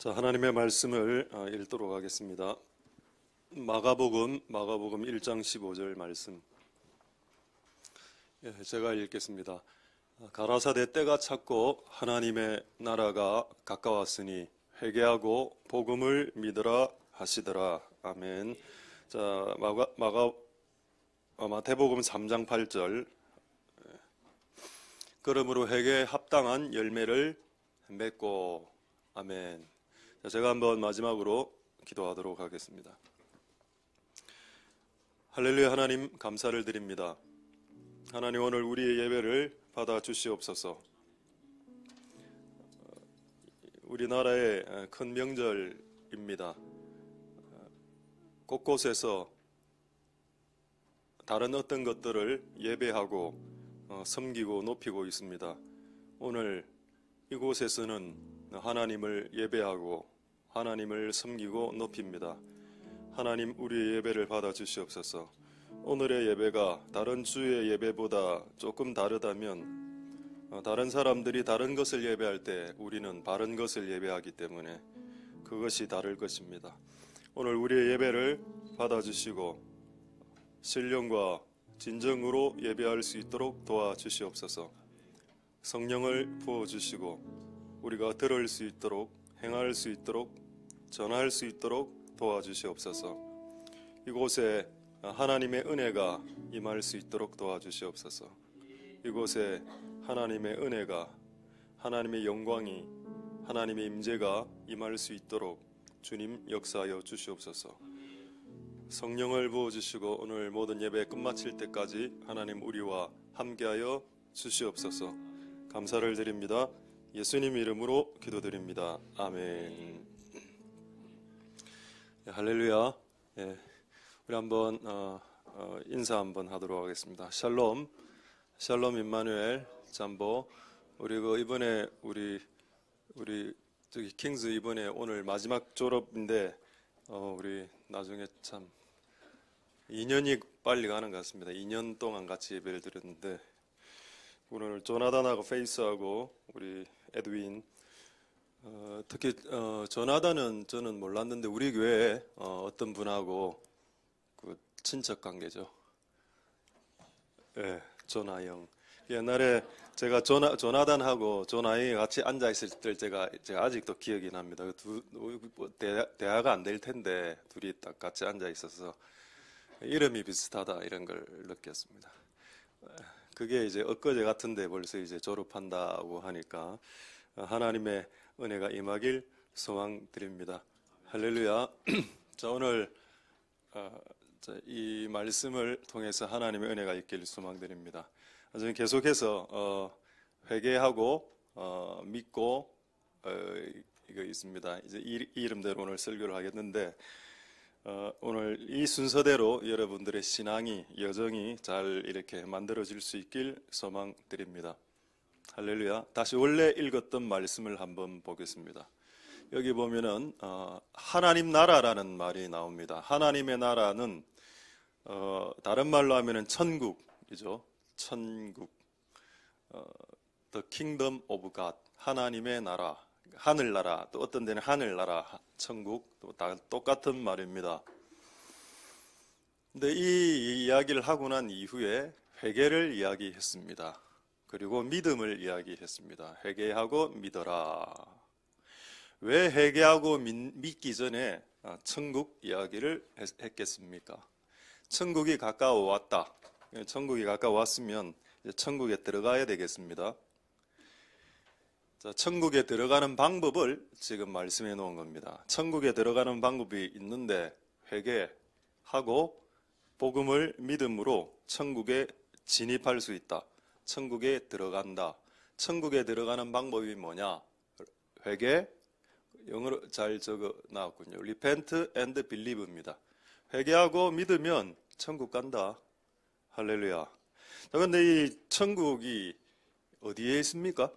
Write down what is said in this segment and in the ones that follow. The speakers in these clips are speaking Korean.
자, 하나님의 말씀을 읽도록 하겠습니다. 마가복음 1장 15절 말씀. 제가 읽겠습니다. 가라사대 때가 찼고 하나님의 나라가 가까웠으니 회개하고 복음을 믿으라 하시더라. 아멘. 자, 마태복음 3장 8절. 그러므로 회개에 합당한 열매를 맺고. 아멘. 자, 제가 한번 마지막으로 기도하도록 하겠습니다. 할렐루야. 하나님 감사를 드립니다. 하나님, 오늘 우리의 예배를 받아 주시옵소서. 우리나라의 큰 명절입니다. 곳곳에서 다른 어떤 것들을 예배하고 섬기고 높이고 있습니다. 오늘 이곳에서는 하나님을 예배하고 하나님을 섬기고 높입니다. 하나님, 우리의 예배를 받아 주시옵소서. 오늘의 예배가 다른 주의 예배보다 조금 다르다면 다른 사람들이 다른 것을 예배할 때 우리는 바른 것을 예배하기 때문에 그것이 다를 것입니다. 오늘 우리의 예배를 받아주시고 신령과 진정으로 예배할 수 있도록 도와주시옵소서. 성령을 부어주시고 우리가 들을 수 있도록, 행할 수 있도록, 전할 수 있도록 도와주시옵소서. 이곳에 하나님의 은혜가 임할 수 있도록 도와주시옵소서. 이곳에 하나님의 은혜가, 하나님의 영광이, 하나님의 임재가 임할 수 있도록 주님 역사하여 주시옵소서. 성령을 부어주시고 오늘 모든 예배 끝마칠 때까지 하나님 우리와 함께하여 주시옵소서. 감사를 드립니다. 예수님 이름으로 기도드립니다. 아멘. 할렐루야. 우리 한번 인사 한번 하도록 하겠습니다. 샬롬, 샬롬 임마누엘 잠보. 우리 이번에 우리 저기 킹스 이번에 오늘 마지막 졸업인데 우리 나중에 참 2년이 빨리 가는 것 같습니다. 2년 동안 같이 예배를 드렸는데 오늘 조나단하고 페이스하고 우리 에드윈 특히 조나단은 저는 몰랐는데 우리 교회에 어떤 분하고 그 친척 관계죠. 네, 조나영. 옛날에 제가 조나단하고 조나영이 같이 앉아 있을 때 제가 아직도 기억이 납니다. 대화가 안 될 텐데 둘이 딱 같이 앉아 있어서 이름이 비슷하다 이런 걸 느꼈습니다. 그게 이제 엊그제 같은데 벌써 이제 졸업한다고 하니까 하나님의 은혜가 임하길 소망드립니다. 할렐루야. 자, 오늘 이 말씀을 통해서 하나님의 은혜가 있길 소망드립니다. 저는 계속해서 회개하고 믿고 이거 있습니다. 이제 이 이름대로 오늘 설교를 하겠는데 오늘 이 순서대로 여러분들의 신앙이 여정이 잘 이렇게 만들어질 수 있길 소망드립니다. 할렐루야. 다시 원래 읽었던 말씀을 한번 보겠습니다. 여기 보면은 하나님 나라라는 말이 나옵니다. 하나님의 나라는 다른 말로 하면은 천국이죠. 천국. The Kingdom of God. 하나님의 나라. 하늘나라, 또 어떤 데는 하늘나라, 천국, 또 다 똑같은 말입니다. 근데 이 이야기를 하고 난 이후에 회개를 이야기했습니다. 그리고 믿음을 이야기했습니다. 회개하고 믿어라. 왜 회개하고 믿기 전에 천국 이야기를 했겠습니까? 천국이 가까워왔다. 천국이 가까워왔으면 이제 천국에 들어가야 되겠습니다. 자, 천국에 들어가는 방법을 지금 말씀해 놓은 겁니다. 천국에 들어가는 방법이 있는데 회개하고 복음을 믿음으로 천국에 진입할 수 있다. 천국에 들어간다. 천국에 들어가는 방법이 뭐냐? 회개, 영어로 잘 적어 나왔군요. Repent and believe입니다. 회개하고 믿으면 천국 간다. 할렐루야. 자, 그런데 이 천국이 어디에 있습니까?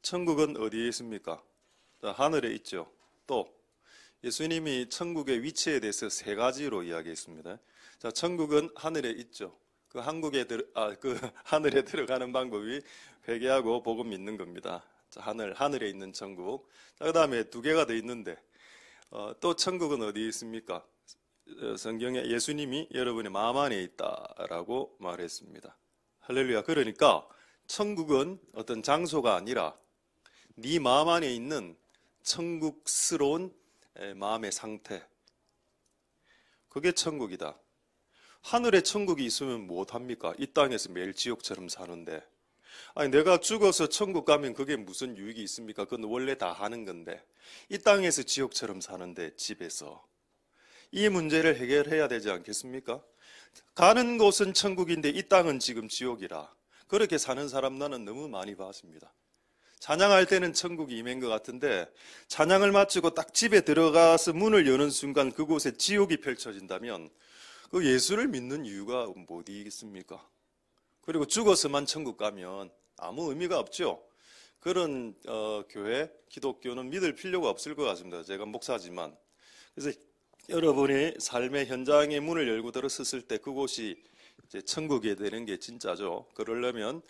천국은 어디에 있습니까? 자, 하늘에 있죠. 또 예수님이 천국의 위치에 대해서 세 가지로 이야기했습니다. 자, 천국은 하늘에 있죠. 그 하늘에 들어가는 방법이 회개하고 복음 믿는 겁니다. 자, 하늘에 있는 천국. 자, 그 다음에 두 개가 더 있는데, 또 천국은 어디 있습니까? 성경에 예수님이 여러분의 마음 안에 있다라고 말했습니다. 할렐루야. 그러니까 천국은 어떤 장소가 아니라 네 마음 안에 있는 천국스러운 마음의 상태. 그게 천국이다. 하늘에 천국이 있으면 못합니까? 이 땅에서 매일 지옥처럼 사는데. 아니, 내가 죽어서 천국 가면 그게 무슨 유익이 있습니까? 그건 원래 다 하는 건데. 이 땅에서 지옥처럼 사는데, 집에서. 이 문제를 해결해야 되지 않겠습니까? 가는 곳은 천국인데 이 땅은 지금 지옥이라. 그렇게 사는 사람 나는 너무 많이 봤습니다. 찬양할 때는 천국이 임한 것 같은데 찬양을 마치고 딱 집에 들어가서 문을 여는 순간 그곳에 지옥이 펼쳐진다면 그 예수를 믿는 이유가 어디 있습니까? 그리고 죽어서만 천국 가면 아무 의미가 없죠. 그런 교회, 기독교는 믿을 필요가 없을 것 같습니다. 제가 목사지만. 그래서 여러분이 삶의 현장의 문을 열고 들어섰을 때 그곳이 이제 천국이 되는 게 진짜죠. 그러려면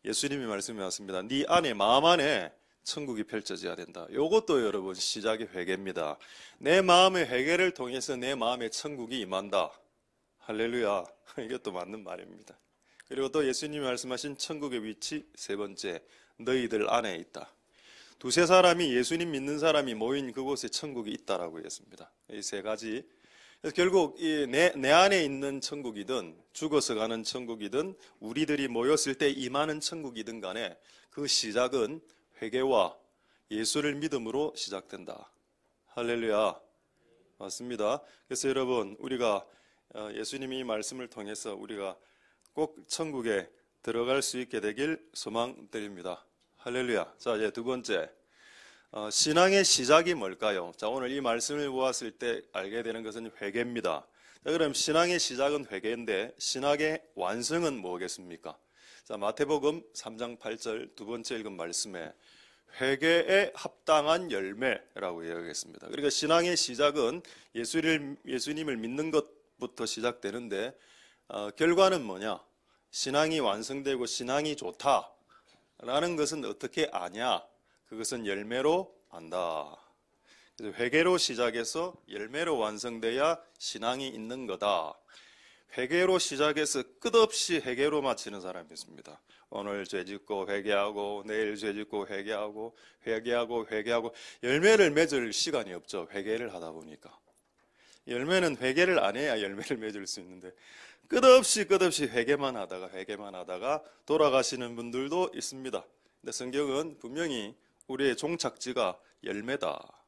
예수님이 말씀해 왔습니다. 네 안에, 마음 안에 천국이 펼쳐져야 된다. 이것도 여러분 시작의 회개입니다. 내 마음의 회개를 통해서 내 마음에 천국이 임한다. 할렐루야. 이것도 맞는 말입니다. 그리고 또 예수님이 말씀하신 천국의 위치 세 번째, 너희들 안에 있다. 두세 사람이 예수님 믿는 사람이 모인 그곳에 천국이 있다라고 했습니다. 이 세 가지. 그래서 결국 내 안에 있는 천국이든 죽어서 가는 천국이든 우리들이 모였을 때 임하는 천국이든 간에 그 시작은 회개와 예수를 믿음으로 시작된다. 할렐루야. 맞습니다. 그래서 여러분 우리가 예수님이 말씀을 통해서 우리가 꼭 천국에 들어갈 수 있게 되길 소망드립니다. 할렐루야. 자, 이제 두 번째. 신앙의 시작이 뭘까요? 자, 오늘 이 말씀을 보았을 때 알게 되는 것은 회개입니다. 자, 그럼 신앙의 시작은 회개인데 신학의 완성은 뭐겠습니까? 자, 마태복음 3장 8절 두 번째 읽은 말씀에 회개에 합당한 열매라고 이야기했습니다. 그러니까 신앙의 시작은 예수님을 믿는 것부터 시작되는데 결과는 뭐냐? 신앙이 완성되고 신앙이 좋다라는 것은 어떻게 아냐? 그것은 열매로 안다. 그래서 회개로 시작해서 열매로 완성돼야 신앙이 있는 거다. 회개로 시작해서 끝없이 회개로 마치는 사람이 있습니다. 오늘 죄짓고 회개하고 내일 죄짓고 회개하고 열매를 맺을 시간이 없죠. 회개를 하다 보니까. 열매는 회개를 안 해야 열매를 맺을 수 있는데 끝없이 회개만 하다가 돌아가시는 분들도 있습니다. 근데 성경은 분명히 우리의 종착지가 열매다.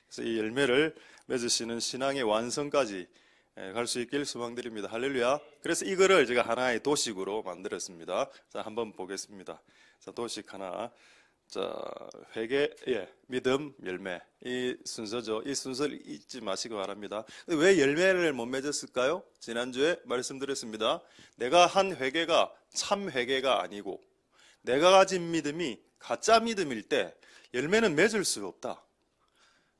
그래서 이 열매를 맺으시는 신앙의 완성까지 갈 수 있길 소망드립니다. 할렐루야. 그래서 이거를 제가 하나의 도식으로 만들었습니다. 자, 한번 보겠습니다. 자, 도식 하나. 자, 회개, 믿음, 열매. 이 순서죠. 이 순서를 잊지 마시기 바랍니다. 왜 열매를 못 맺었을까요? 지난주에 말씀드렸습니다. 내가 한 회개가 참 회개가 아니고 내가 가진 믿음이 가짜 믿음일 때 열매는 맺을 수 없다.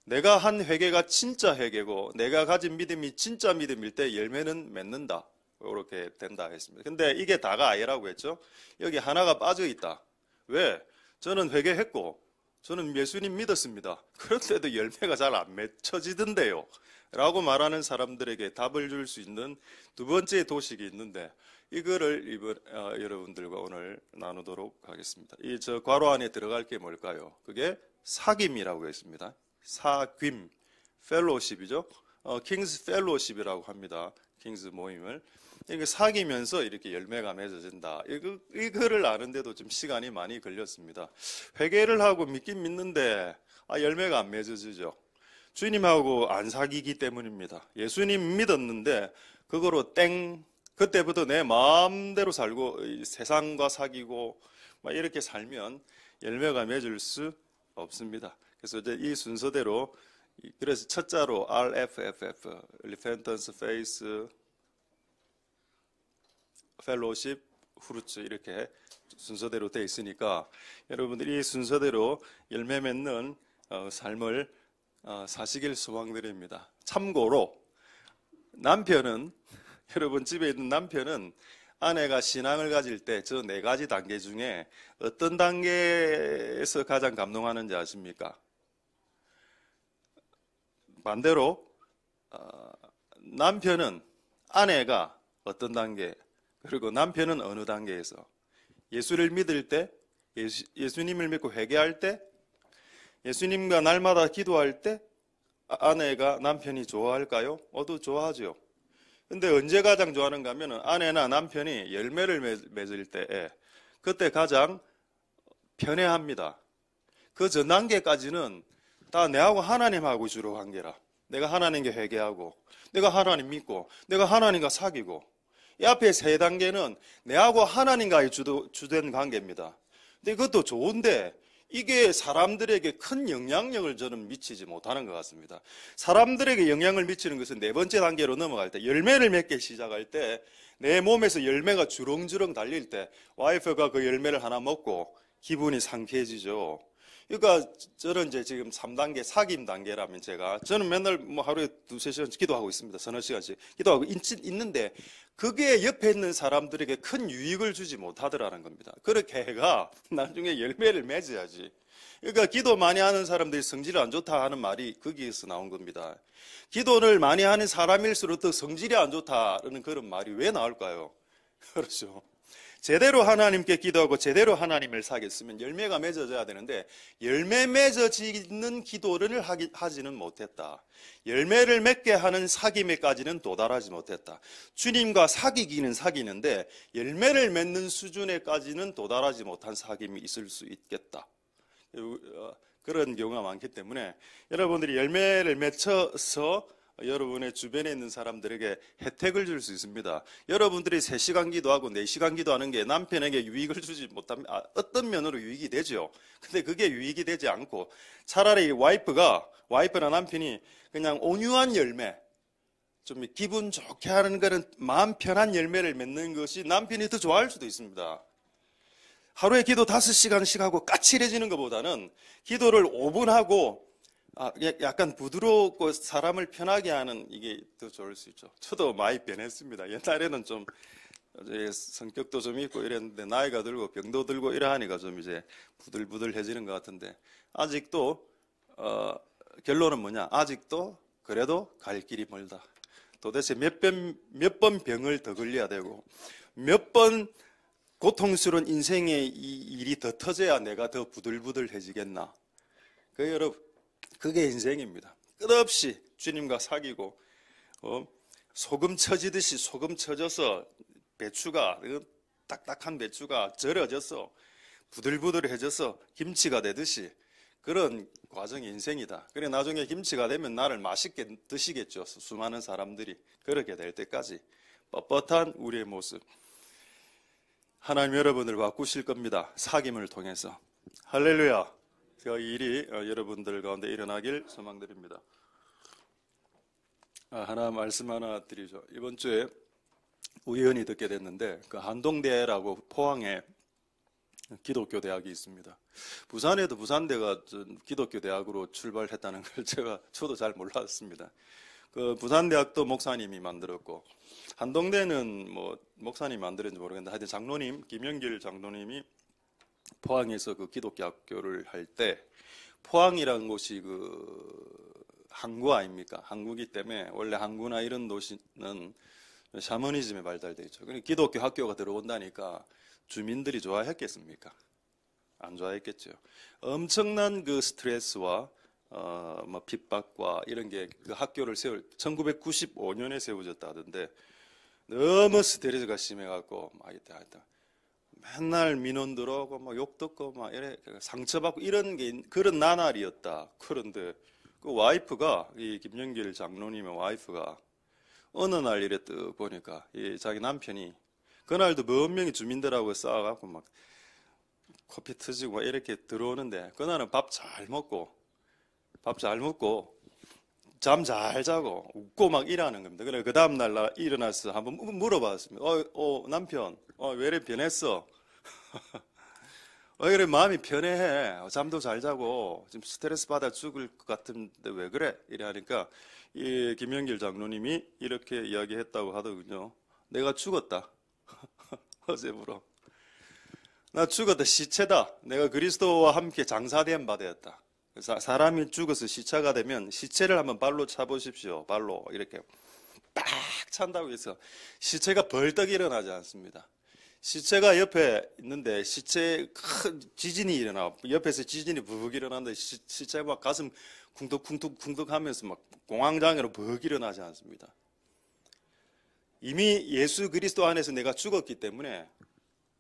내가 한 회개가 진짜 회개고 내가 가진 믿음이 진짜 믿음일 때 열매는 맺는다. 이렇게 된다 했습니다. 근데 이게 다가 아니라고 했죠. 여기 하나가 빠져 있다. 왜? 저는 회개했고 저는 예수님 믿었습니다. 그런데도 열매가 잘 안 맺혀지던데요. 라고 말하는 사람들에게 답을 줄 수 있는 두 번째 도식이 있는데 이거를 여러분들과 오늘 나누도록 하겠습니다. 이 저 괄호 안에 들어갈 게 뭘까요? 그게 사귐이라고 했습니다. 사귐, 펠로십이죠. 킹스 펠로십이라고 합니다. 킹스 모임을. 이게 사귀면서 이렇게 열매가 맺어진다. 이거를 아는데도 좀 시간이 많이 걸렸습니다. 회개를 하고 믿긴 믿는데 열매가 안 맺어지죠. 주님하고 안 사귀기 때문입니다. 예수님 믿었는데 그거로 그때부터 내 마음대로 살고 세상과 사귀고 이렇게 살면 열매가 맺을 수 없습니다. 그래서 이제 이 순서대로 그래서 첫 자로 RFFF, Repentance, Faith, Fellowship, 후르츠 이렇게 순서대로 돼 있으니까 여러분들이 이 순서대로 열매 맺는 삶을 사시길 소망드립니다. 참고로 남편은 여러분 집에 있는 남편은 아내가 신앙을 가질 때 저 네 가지 단계 중에 어떤 단계에서 가장 감동하는지 아십니까? 반대로 남편은 아내가 어떤 단계, 그리고 남편은 어느 단계에서 예수를 믿을 때, 예수님을 믿고 회개할 때, 예수님과 날마다 기도할 때 아내가 남편이 좋아할까요? 모두 좋아하죠. 근데 언제 가장 좋아하는가 하면 아내나 남편이 열매를 맺을 때 그때 가장 편해합니다. 그 전 단계까지는 다 내하고 하나님하고 주로 관계라. 내가 하나님께 회개하고, 내가 하나님 믿고, 내가 하나님과 사귀고, 이 앞에 세 단계는 내하고 하나님과의 주된 관계입니다. 근데 그것도 좋은데 이게 사람들에게 큰 영향력을 저는 미치지 못하는 것 같습니다. 사람들에게 영향을 미치는 것은 네 번째 단계로 넘어갈 때, 열매를 맺기 시작할 때, 내 몸에서 열매가 주렁주렁 달릴 때 와이프가 그 열매를 하나 먹고 기분이 상쾌해지죠. 그러니까 저는 이제 지금 3단계 사귐 단계라면 저는 맨날 뭐 하루에 2-3시간씩 기도하고 있습니다. 서너 시간씩 기도하고 있는데 그게 옆에 있는 사람들에게 큰 유익을 주지 못하더라는 겁니다. 그렇게 해가 나중에 열매를 맺어야지. 그러니까 기도 많이 하는 사람들이 성질이 안 좋다 하는 말이 거기에서 나온 겁니다. 기도를 많이 하는 사람일수록 더 성질이 안 좋다는 그런 말이 왜 나올까요? 그렇죠. 제대로 하나님께 기도하고 제대로 하나님을 사귀었으면 열매가 맺어져야 되는데 열매 맺어지는 기도를 하지는 못했다. 열매를 맺게 하는 사귐에까지는 도달하지 못했다. 주님과 사귀기는 사귀는데 열매를 맺는 수준에까지는 도달하지 못한 사귐이 있을 수 있겠다. 그런 경우가 많기 때문에 여러분들이 열매를 맺혀서 여러분의 주변에 있는 사람들에게 혜택을 줄 수 있습니다. 여러분들이 3시간 기도하고 4시간 기도하는 게 남편에게 유익을 주지 못하면 어떤 면으로 유익이 되죠. 근데 그게 유익이 되지 않고 차라리 와이프나 남편이 그냥 온유한 열매, 좀 기분 좋게 하는 그런 마음 편한 열매를 맺는 것이 남편이 더 좋아할 수도 있습니다. 하루에 기도 5시간씩 하고 까칠해지는 것보다는 기도를 5분 하고 약간 부드럽고 사람을 편하게 하는 이게 더 좋을 수 있죠. 저도 많이 변했습니다. 옛날에는 좀 성격도 좀 있고 이랬는데 나이가 들고 병도 들고 이러하니까 좀 이제 부들부들해지는 것 같은데 아직도 결론은 뭐냐? 아직도 그래도 갈 길이 멀다. 도대체 몇 번 병을 더 걸려야 되고 몇 번 고통스러운 인생의 이 일이 더 터져야 내가 더 부들부들해지겠나? 여러분, 그게 인생입니다. 끝없이 주님과 사귀고 소금 쳐지듯이 소금 쳐져서 배추가 딱딱한 배추가 절여져서 부들부들해져서 김치가 되듯이 그런 과정이 인생이다. 그래 나중에 김치가 되면 나를 맛있게 드시겠죠. 수많은 사람들이 그렇게 될 때까지 뻣뻣한 우리의 모습. 하나님 여러분을 바꾸실 겁니다. 사귐을 통해서. 할렐루야. 그 일이 여러분들 가운데 일어나길 소망드립니다. 하나 말씀 하나 드리죠. 이번 주에 우연히 듣게 됐는데 그 한동대라고 포항에 기독교 대학이 있습니다. 부산에도 부산대가 기독교 대학으로 출발했다는 걸 저도 잘 몰랐습니다. 그 부산대학도 목사님이 만들었고 한동대는 뭐 목사님이 만들었는지 모르겠는데 하여튼 장로님 김영길 장로님이 포항에서 그 기독교 학교를 할 때 포항이라는 곳이 그 항구 아닙니까? 항구기 때문에 원래 항구나 이런 도시는 샤머니즘에 발달되어 있죠. 그러니까 기독교 학교가 들어온다니까 주민들이 좋아했겠습니까? 안 좋아했겠죠. 엄청난 그 스트레스와 뭐 핍박과 이런 게 그 학교를 1995년에 세워졌다 하던데 너무 스트레스가 심해갖고 막 맨날 민원 들어오고 막 욕 듣고 막 이래 상처받고 이런 게 그런 나날이었다. 그런데 그 와이프가 이 김영길 장로님의 와이프가 어느 날 이래 뜨 보니까 이 자기 남편이 그날도 몇 명이 주민들하고 싸워갖고 막 코피 터지고 막 이렇게 들어오는데 그날은 밥 잘 먹고 잠 잘 자고 웃고 막 일하는 겁니다. 그래 그 다음 날 나 일어나서 한번 물어봤습니다. 남편, 왜 이래 변했어? 왜 그래 마음이 편해해? 잠도 잘 자고 지금 스트레스 받아 죽을 것 같은데 왜 그래? 이래 하니까 이 김영길 장로님이 이렇게 이야기했다고 하더군요. 내가 죽었다. 허세부로. 나 죽었다, 시체다. 내가 그리스도와 함께 장사된 바 되었다. 사람이 죽어서 시체가 되면 시체를 한번 발로 차보십시오. 발로 이렇게 딱 찬다고 해서 시체가 벌떡 일어나지 않습니다. 시체가 옆에 있는데 시체 큰 지진이 일어나, 옆에서 지진이 부벅 일어나는데 시체가 막 가슴 쿵덕쿵덕쿵덕 하면서 막 공황장애로 부벅 일어나지 않습니다. 이미 예수 그리스도 안에서 내가 죽었기 때문에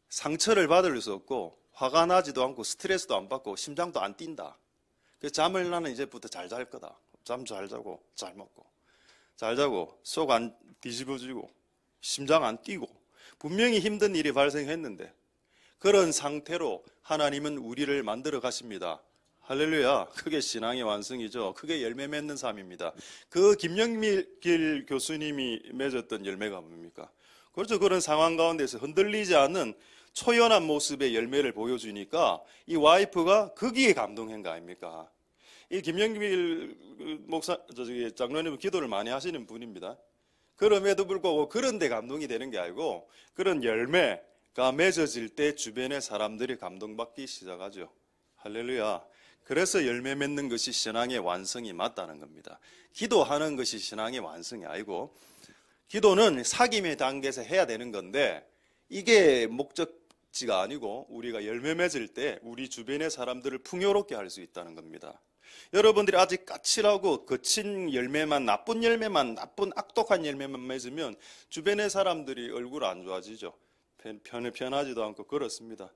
상처를 받을 수 없고 화가 나지도 않고 스트레스도 안 받고 심장도 안 뛴다. 그래서 잠을 나는 이제부터 잘 잘 거다. 잠 잘 자고 잘 먹고 잘 자고 속 안 뒤집어지고 심장 안 뛰고 분명히 힘든 일이 발생했는데 그런 상태로 하나님은 우리를 만들어 가십니다. 할렐루야. 그게 신앙의 완성이죠. 그게 열매 맺는 삶입니다. 그 김영길 교수님이 맺었던 열매가 뭡니까? 그렇죠. 그런 상황 가운데서 흔들리지 않는 초연한 모습의 열매를 보여주니까 이 와이프가 거기에 감동한 거 아닙니까? 이 김영길 목사, 장로님은 기도를 많이 하시는 분입니다. 그럼에도 불구하고 그런 데 감동이 되는 게 아니고 그런 열매가 맺어질 때 주변의 사람들이 감동받기 시작하죠. 할렐루야. 그래서 열매 맺는 것이 신앙의 완성이 맞다는 겁니다. 기도하는 것이 신앙의 완성이 아니고 기도는 사귐의 단계에서 해야 되는 건데 이게 목적지가 아니고 우리가 열매 맺을 때 우리 주변의 사람들을 풍요롭게 할 수 있다는 겁니다. 여러분들이 아직 까칠하고 거친 열매만, 나쁜 열매만, 나쁜 악독한 열매만 맺으면 주변의 사람들이 얼굴 안 좋아지죠. 편하지도 않고 그렇습니다.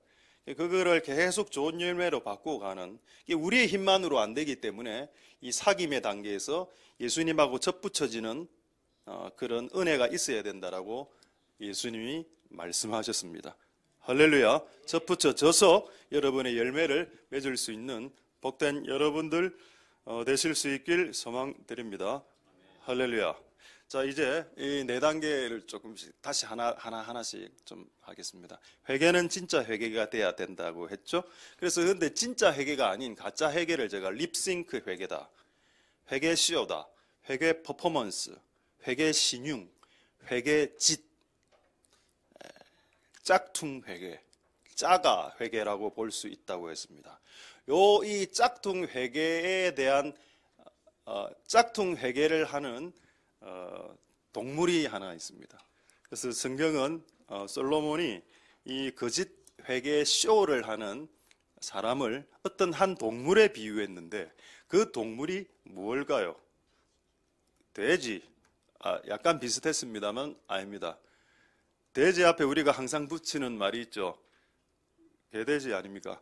그거를 계속 좋은 열매로 바꾸고 가는, 이게 우리의 힘만으로 안 되기 때문에 이 사귐의 단계에서 예수님하고 접붙여지는 그런 은혜가 있어야 된다라고 예수님이 말씀하셨습니다. 할렐루야. 접붙여져서 여러분의 열매를 맺을 수 있는 복된 여러분들 되실 수 있길 소망드립니다. 할렐루야. 자, 이제 이 네 단계를 조금씩 다시 하나씩 좀 하겠습니다. 회개는 진짜 회개가 돼야 된다고 했죠. 그래서 근데 진짜 회개가 아닌 가짜 회개를 제가 립싱크 회개다, 회개 시효다, 회개 퍼포먼스, 회개 신용, 회개 짓, 짝퉁 회개, 짜가 회개라고 볼 수 있다고 했습니다. 이 짝퉁 회개에 대한 짝퉁 회개를 하는 동물이 하나 있습니다. 그래서 성경은 솔로몬이 이 거짓 회개 쇼를 하는 사람을 어떤 한 동물에 비유했는데 그 동물이 무엇일까요? 돼지. 약간 비슷했습니다만 아닙니다. 돼지 앞에 우리가 항상 붙이는 말이 있죠. 개돼지 아닙니까?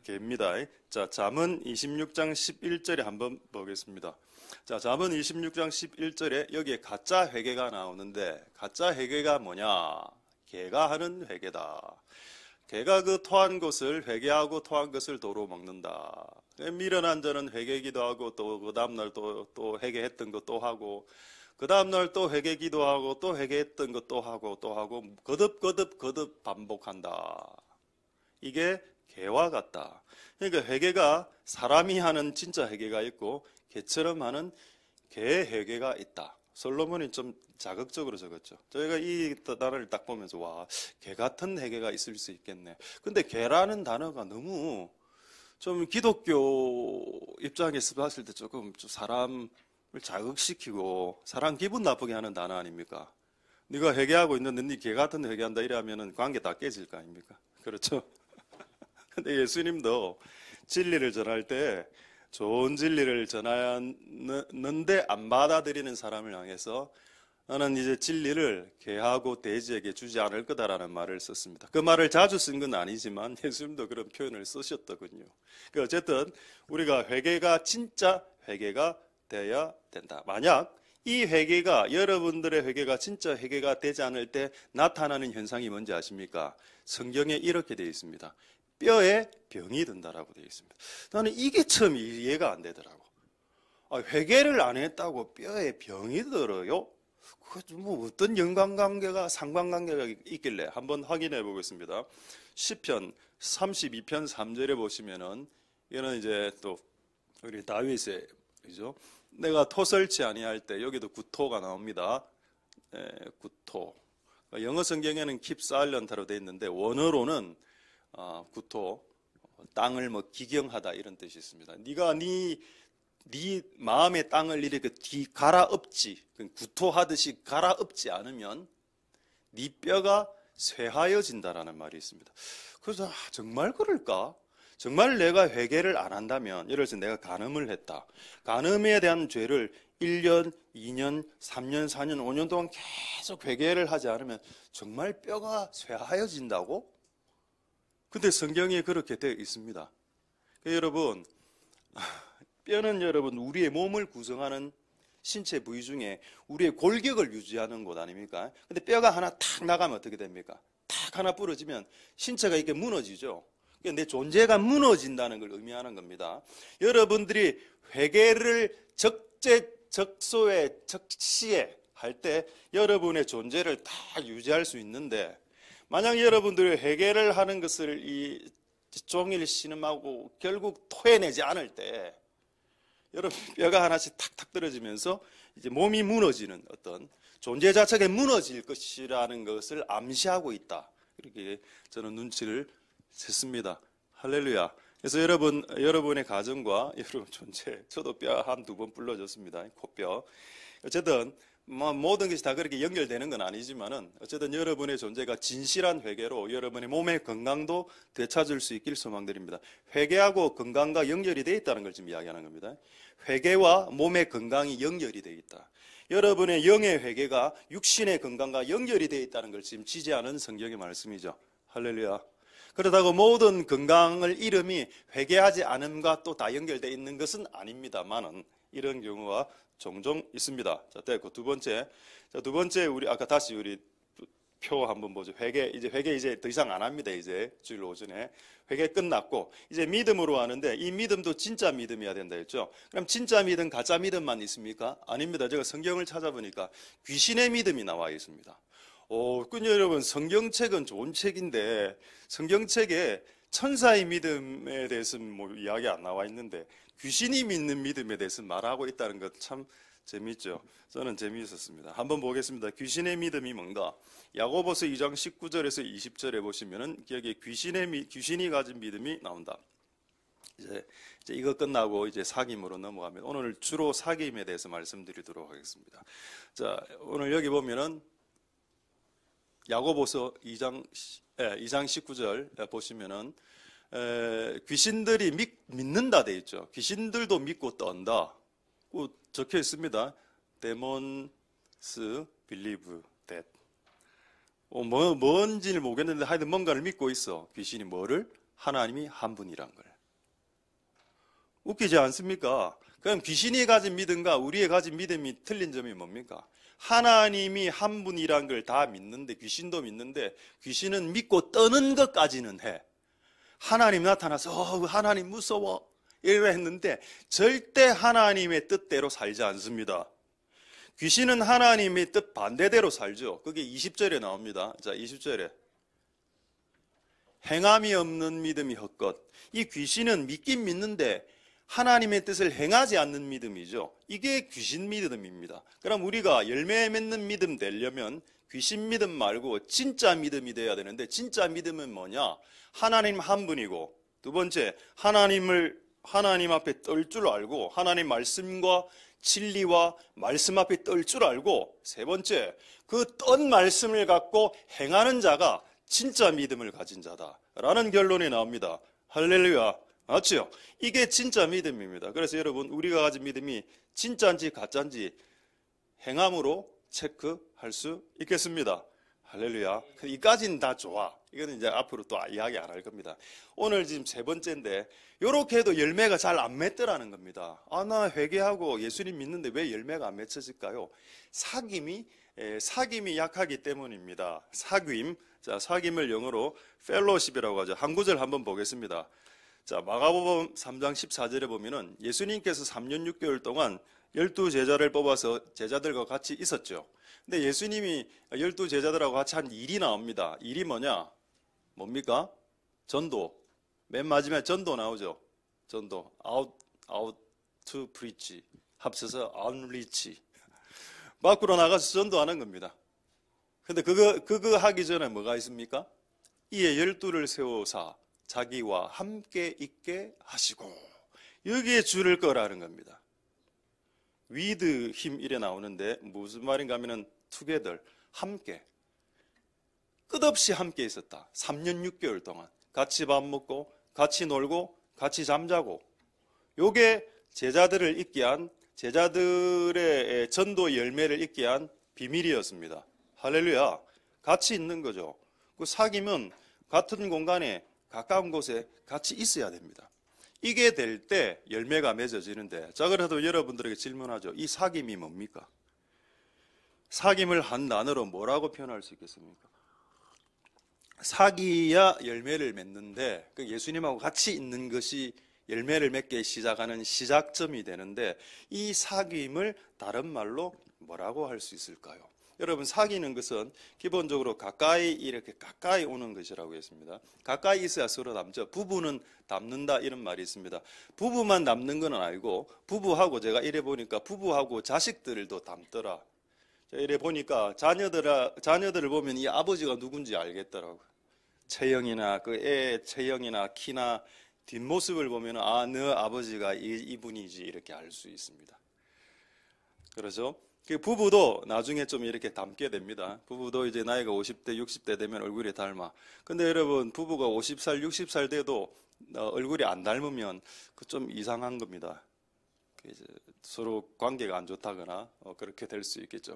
개입니다. 자, 잠언 26장 11절에 한번 보겠습니다. 자, 잠언 26장 11절에 여기에 가짜 회개가 나오는데 가짜 회개가 뭐냐? 개가 하는 회개다. 개가 그 토한 것을 회개하고 토한 것을 도로 먹는다. 미련한 자는 회개 기도하고 또 그 다음날 또 회개했던 거 또 하고 그 다음날 또 회개 기도하고 또 회개했던 거 또 하고 거듭 반복한다. 이게 개와 같다. 그러니까 회개가 사람이 하는 진짜 회개가 있고 개처럼 하는 개의 회개가 있다. 솔로몬이 좀 자극적으로 적었죠. 저희가 이 단어를 딱 보면서 와, 개 같은 회개가 있을 수 있겠네. 근데 개라는 단어가 너무 좀 기독교 입장에서 봤을 때 조금 사람을 자극시키고 사람 기분 나쁘게 하는 단어 아닙니까? 네가 회개하고 있는데 네 개 같은 회개한다 이러면은 관계 다 깨질 거 아닙니까? 그렇죠? 근데 예수님도 진리를 전할 때 좋은 진리를 전하는데 안 받아들이는 사람을 향해서 나는 이제 진리를 개하고 돼지에게 주지 않을 거다라는 말을 썼습니다. 그 말을 자주 쓴 건 아니지만 예수님도 그런 표현을 쓰셨더군요. 어쨌든 우리가 회개가 진짜 회개가 되어야 된다. 만약 이 회개가 여러분들의 회개가 진짜 회개가 되지 않을 때 나타나는 현상이 뭔지 아십니까? 성경에 이렇게 되어 있습니다. 뼈에 병이 든다라고 되어 있습니다. 나는 이게 처음 이해가 안 되더라고. 회개를 안 했다고 뼈에 병이 들어요? 뭐 어떤 상관관계가 있길래 한번 확인해 보겠습니다. 시편 32편 3절에 보시면은 이거는 이제 또 우리 다윗의 그죠? 내가 토설치 아니할 때 여기도 구토가 나옵니다. 구토. 영어 성경에는 keep silent로 되어 있는데 원어로는 구토, 땅을 뭐 기경하다 이런 뜻이 있습니다. 네가 네 마음의 땅을 이렇게 갈아엎지, 구토하듯이 갈아엎지 않으면 네 뼈가 쇠하여진다라는 말이 있습니다. 그래서 정말 그럴까? 정말 내가 회개를 안 한다면, 예를 들어서 내가 간음을 했다. 간음에 대한 죄를 1년, 2년, 3년, 4년, 5년 동안 계속 회개를 하지 않으면 정말 뼈가 쇠하여진다고? 근데 성경에 그렇게 되어 있습니다. 여러분, 뼈는 여러분 우리의 몸을 구성하는 신체 부위 중에 우리의 골격을 유지하는 곳 아닙니까? 근데 뼈가 하나 탁 나가면 어떻게 됩니까? 탁 하나 부러지면 신체가 이렇게 무너지죠. 내 존재가 무너진다는 걸 의미하는 겁니다. 여러분들이 회개를 적소에 적시에 할 때 여러분의 존재를 다 유지할 수 있는데, 만약 여러분들이 회개를 하는 것을 이 종일 신음하고 결국 토해내지 않을 때 여러분 뼈가 하나씩 탁탁 떨어지면서 이제 몸이 무너지는 어떤 존재 자체가 무너질 것이라는 것을 암시하고 있다. 이렇게 저는 눈치를 챘습니다. 할렐루야. 그래서 여러분의 가정과 여러분 존재, 저도 뼈 한두 번 불러줬습니다. 코뼈. 어쨌든 모든 것이 다 그렇게 연결되는 건 아니지만은 어쨌든 여러분의 존재가 진실한 회개로 여러분의 몸의 건강도 되찾을 수 있길 소망드립니다. 회개하고 건강과 연결이 되어 있다는 걸 지금 이야기하는 겁니다. 회개와 몸의 건강이 연결이 되어 있다. 여러분의 영의 회개가 육신의 건강과 연결이 되어 있다는 걸 지금 지지하는 성경의 말씀이죠. 할렐루야. 그렇다고 모든 건강을 잃음이 회개하지 않음과 또 다 연결되어 있는 것은 아닙니다만은 이런 경우가 종종 있습니다. 자, 됐고 두 번째, 우리 아까 다시 우리 표 한번 보죠. 회개 이제 더 이상 안 합니다. 이제 주일 오전에 회개 끝났고 이제 믿음으로 하는데 이 믿음도 진짜 믿음이어야 된다 했죠. 그럼 진짜 믿음, 가짜 믿음만 있습니까? 아닙니다. 제가 성경을 찾아보니까 귀신의 믿음이 나와 있습니다. 그냥 여러분 성경책은 좋은 책인데 성경책에 천사의 믿음에 대해서는 뭐 이야기 안 나와 있는데 귀신이 믿는 믿음에 대해서 말하고 있다는 것 참 재미있죠. 저는 재미있었습니다. 한번 보겠습니다. 귀신의 믿음이 뭔가? 야고보서 2장 19절에서 20절에 보시면은 여기 귀신이 가진 믿음이 나온다. 이제 이거 끝나고 이제 사귐으로 넘어가면 오늘 주로 사귐에 대해서 말씀드리도록 하겠습니다. 자, 오늘 여기 보면은 야고보서 2장 19절 보시면은 귀신들이 믿는다 돼 있죠. 귀신들도 믿고 떤다. 적혀 있습니다. Demons believe that. 뭔지를 모르겠는데 하여튼 뭔가를 믿고 있어. 귀신이 뭐를? 하나님이 한 분이란 걸. 웃기지 않습니까? 그럼 귀신이 가진 믿음과 우리의 가진 믿음이 틀린 점이 뭡니까? 하나님이 한 분이란 걸 다 믿는데, 귀신도 믿는데 귀신은 믿고 떠는 것까지는 해. 하나님 나타나서 하나님 무서워 이래 했는데 절대 하나님의 뜻대로 살지 않습니다. 귀신은 하나님의 뜻 반대대로 살죠. 그게 20절에 나옵니다. 자, 20절에 행함이 없는 믿음이 헛것. 이 귀신은 믿긴 믿는데 하나님의 뜻을 행하지 않는 믿음이죠. 이게 귀신 믿음입니다. 그럼 우리가 열매 맺는 믿음 되려면 귀신 믿음 말고 진짜 믿음이 돼야 되는데, 진짜 믿음은 뭐냐? 하나님 한 분이고, 두 번째 하나님 앞에 떨 줄 알고, 하나님 말씀과 진리와 말씀 앞에 떨 줄 알고, 세 번째 그 떤 말씀을 갖고 행하는 자가 진짜 믿음을 가진 자다라는 결론이 나옵니다. 할렐루야. 맞죠? 이게 진짜 믿음입니다. 그래서 여러분, 우리가 가진 믿음이 진짜인지 가짜인지 행함으로 체크할 수 있겠습니다. 할렐루야. 이까지는 다 좋아. 이거는 이제 앞으로 또 이야기 안 할 겁니다. 오늘 지금 세 번째인데, 요렇게 해도 열매가 잘 안 맺더라는 겁니다. 나 회개하고 예수님 믿는데 왜 열매가 안 맺혀질까요? 사귐이 약하기 때문입니다. 사귐. 자, 사귐을 영어로 fellowship이라고 하죠. 한 구절 한번 보겠습니다. 자, 마가복음 3장 14절에 보면은 예수님께서 3년 6개월 동안 12제자를 뽑아서 제자들과 같이 있었죠. 근데 예수님이 12제자들하고 같이 한 일이 나옵니다. 일이 뭐냐? 뭡니까? 전도. 맨 마지막에 전도 나오죠. 전도. out to preach. 합쳐서 outreach. 밖으로 나가서 전도하는 겁니다. 근데 그거 하기 전에 뭐가 있습니까? 이에 열두를 세우사 자기와 함께 있게 하시고, 여기에 줄을 거라는 겁니다. with him 이래 나오는데 무슨 말인가 하면은 together, 함께, 끝없이 함께 있었다. 3년 6개월 동안 같이 밥 먹고 같이 놀고 같이 잠자고, 요게 제자들을 있게 한, 제자들의 전도 열매를 있게 한 비밀이었습니다. 할렐루야. 같이 있는 거죠. 그 사귐은 같은 공간에 가까운 곳에 같이 있어야 됩니다. 이게 될 때 열매가 맺어지는데, 자, 그래도 여러분들에게 질문하죠. 이 사귐이 뭡니까? 사귐을 한 단어로 뭐라고 표현할 수 있겠습니까? 사귀야 열매를 맺는데, 그 예수님하고 같이 있는 것이 열매를 맺게 시작하는 시작점이 되는데, 이 사귐을 다른 말로 뭐라고 할 수 있을까요? 여러분, 사귀는 것은 기본적으로 이렇게 가까이 오는 것이라고 했습니다. 가까이 있어야 서로 닮죠. 부부는 닮는다 이런 말이 있습니다. 부부만 닮는 건 아니고, 부부하고 제가 이래 보니까 부부하고 자식들도 닮더라. 이래 보니까 자녀들을 보면 이 아버지가 누군지 알겠더라고요. 체형이나 그 애 체형이나 키나 뒷모습을 보면 너 아버지가 이분이지 이렇게 알 수 있습니다. 그렇죠? 그 부부도 나중에 좀 이렇게 닮게 됩니다. 부부도 이제 나이가 50대, 60대 되면 얼굴이 닮아. 근데 여러분, 부부가 50살, 60살 돼도 얼굴이 안 닮으면 그 좀 이상한 겁니다. 이제 서로 관계가 안 좋다거나 그렇게 될 수 있겠죠.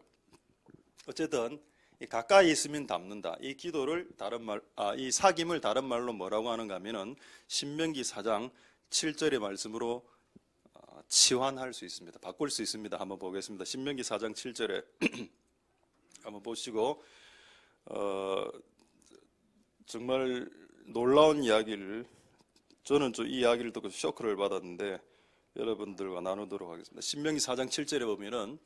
어쨌든 가까이 있으면 닮는다. 이 기도를 이 사귐을 다른 말로 뭐라고 하는가 하면은 신명기 4장 7절의 말씀으로 치환할 수 있습니다. 바꿀 수 있습니다. 한번 보겠습니다. 신명기 4장 7절에 한번 보시고, 정말 놀라운 이야기를, 저는 이 이야기를 듣고 쇼크를 받았는데 여러분들과 나누도록 하겠습니다. 신명기 4장 7절에 보면은